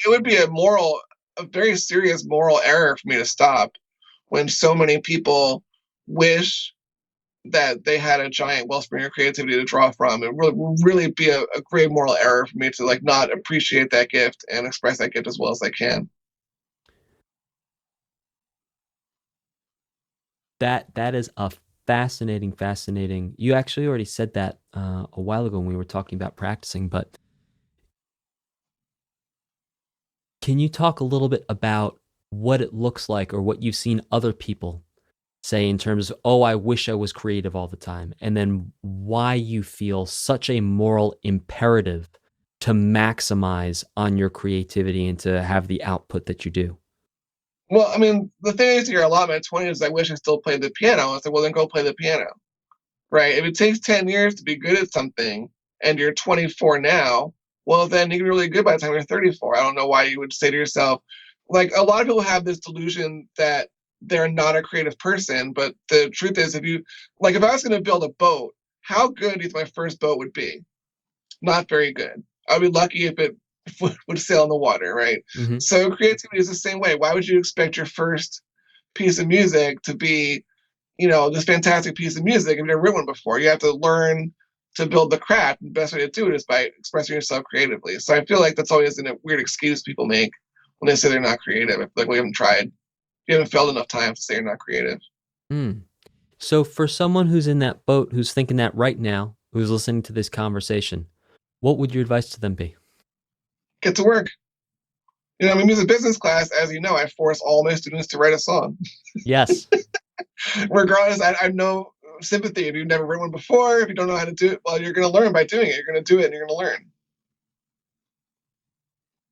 would be a very serious moral error for me to stop when so many people wish that they had a giant wellspring of creativity to draw from. It would really be a great moral error for me to like not appreciate that gift and express that gift as well as I can. that is a fascinating. You actually already said that a while ago when we were talking about practicing, but can you talk a little bit about what it looks like or what you've seen other people say in terms of, oh, I wish I was creative all the time, and then why you feel such a moral imperative to maximize on your creativity and to have the output that you do? Well, I mean, the thing is, here a lot in my 20s, I wish I still played the piano. I said, well, then go play the piano, right? If it takes 10 years to be good at something and you're 24 now, well, then you can be really good by the time you're 34. I don't know why you would say to yourself, like, a lot of people have this delusion that they're not a creative person. But the truth is, if I was going to build a boat, how good do you think my first boat would be? Not very good. I'd be lucky if it would sail in the water, right? Mm-hmm. So creativity is the same way. Why would you expect your first piece of music to be, this fantastic piece of music if you've never written one before? You have to learn to build the craft. And the best way to do it is by expressing yourself creatively. So I feel like that's always a weird excuse people make when they say they're not creative. I feel like we haven't tried. You haven't failed enough times to say you're not creative. So for someone who's in that boat, who's thinking that right now, who's listening to this conversation, what would your advice to them be? Get to work. I mean, music business class, as you know, I force all my students to write a song. Yes. Regardless, I have no sympathy. If you've never written one before, if you don't know how to do it, well, you're going to learn by doing it. You're going to do it and you're going to learn.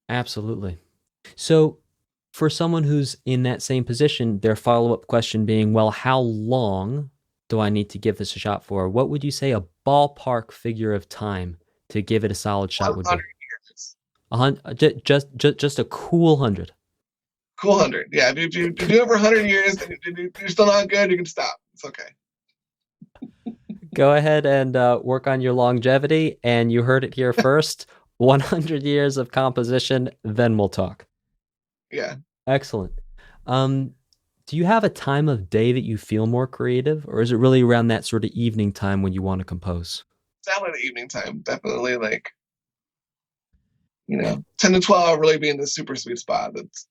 Absolutely. So for someone who's in that same position, their follow-up question being, well, how long do I need to give this a shot for? What would you say a ballpark figure of time to give it a solid shot would be? 100 years. Just a cool 100. Cool 100. Yeah, if you do it for 100 years and you're still not good, you can stop. It's okay. Go ahead and work on your longevity. And you heard it here first. 100 years of composition, then we'll talk. Yeah. Excellent. Do you have a time of day that you feel more creative, or is it really around that sort of evening time when you want to compose? Definitely evening time. Definitely 10 to 12 really being the super sweet spot. That's.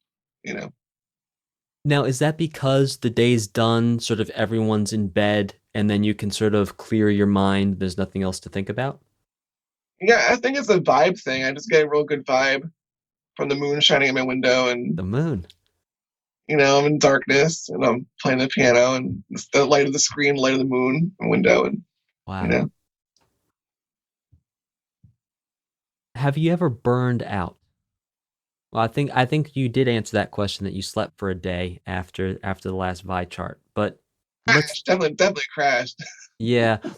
Now, is that because the day's done, sort of everyone's in bed, and then you can sort of clear your mind, there's nothing else to think about? Yeah, I think it's a vibe thing. I just get a real good vibe from the moon shining in my window, and The moon. I'm in darkness and I'm playing the piano, and it's the light of the screen, light of the moon, window, and Wow. Have you ever burned out? Well, I think you did answer that question, that you slept for a day after the last Vi chart. But let's definitely crashed.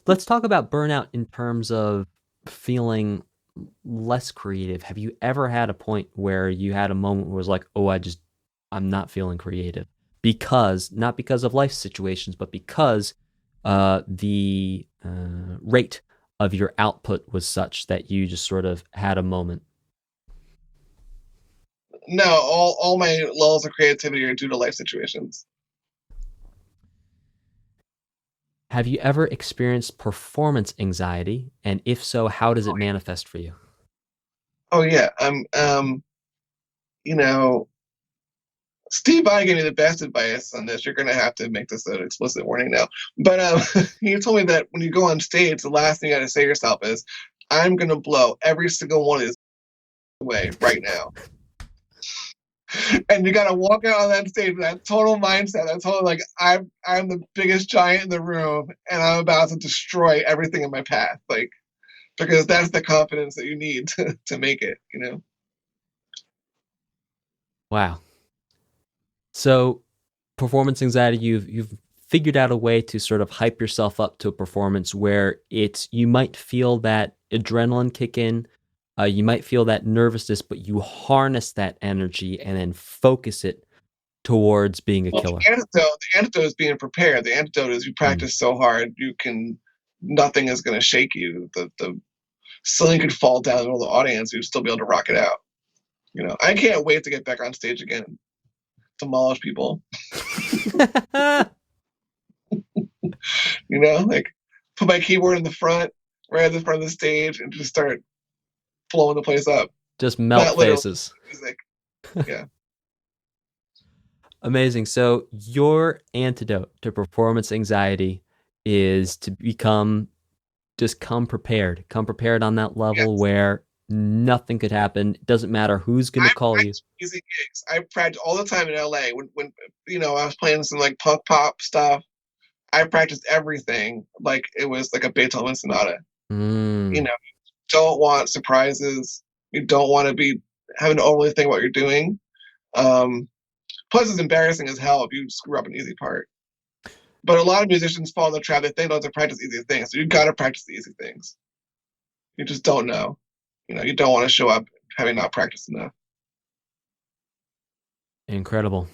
let's talk about burnout in terms of feeling less creative. Have you ever had a point where you had a moment where it was like, oh, I'm not feeling creative, not because of life situations, but because the rate of your output was such that you just sort of had a moment? No, all my lulls of creativity are due to life situations. Have you ever experienced performance anxiety? And if so, how does it manifest for you? Oh yeah. Steve Vai gave me the best advice on this. You're gonna have to make this an explicit warning now. But he told me that when you go on stage, the last thing you gotta say to yourself is, I'm gonna blow every single one of these away right now. And you gotta walk out on that stage with that total mindset. That total I'm the biggest giant in the room, and I'm about to destroy everything in my path. because that's the confidence that you need to make it, you know? Wow. So performance anxiety, you've figured out a way to sort of hype yourself up to a performance where you might feel that adrenaline kick in, you might feel that nervousness, but you harness that energy and then focus it towards being a Well, killer. the antidote is being prepared. The antidote is you practice so hard, nothing is going to shake you. The ceiling could fall down in the middle of the audience, you'd still be able to rock it out. You know, I can't wait to get back on stage again, demolish people. You know, like put my keyboard in the front, right at the front of the stage, and just start blowing the place up. Just melt faces. Music. Yeah. Amazing. So your antidote to performance anxiety is to come prepared. Come prepared on that level where nothing could happen. It doesn't matter who's going to call you. Easy gigs. I practiced all the time in LA when you know, I was playing some like punk pop stuff. I practiced everything like it was like a Beethoven sonata. You know, you don't want surprises. You don't want to be having to overly think what you're doing. Plus, it's embarrassing as hell if you screw up an easy part. But a lot of musicians fall in the trap. They think they have to practice easy things. So you got to practice the easy things. You just don't know. You know, you don't want to show up having not practiced enough. Incredible.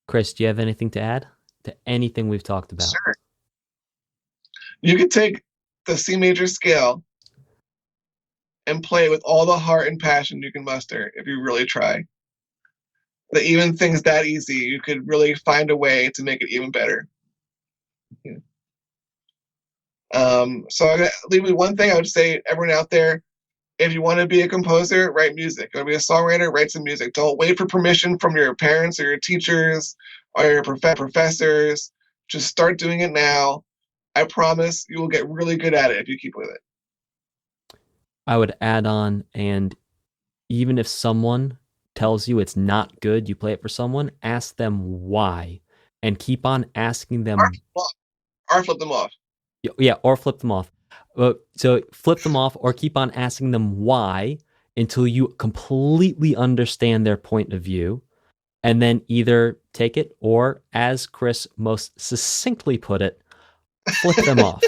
Chris, do you have anything to add to anything we've talked about? Sure. You could take the C major scale and play with all the heart and passion you can muster if you really try. That even things that easy, you could really find a way to make it even better. Yeah. So I'm gonna leave with one thing I would say, everyone out there, if you want to be a composer, write music. You want to be a songwriter, write some music. Don't wait for permission from your parents or your teachers or your professors. Just start doing it now. I promise you will get really good at it if you keep with it. I would add on, and even if someone tells you it's not good, you play it for someone, ask them why, and keep on asking them. Or flip them off. Yeah, or flip them off. So flip them off or keep on asking them why until you completely understand their point of view, and then either take it or, as Chris most succinctly put it, flip them off.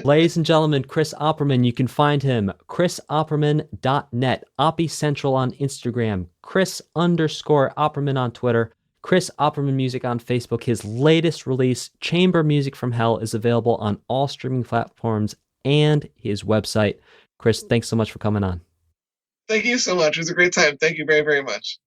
Ladies and gentlemen, Chris Opperman, you can find him, chrisopperman.net, Oppie Central on Instagram, Chris_Opperman on Twitter, Chris Opperman Music on Facebook. His latest release, Chamber Music from Hell, is available on all streaming platforms and his website. Chris, thanks so much for coming on. Thank you so much. It was a great time. Thank you very, very much.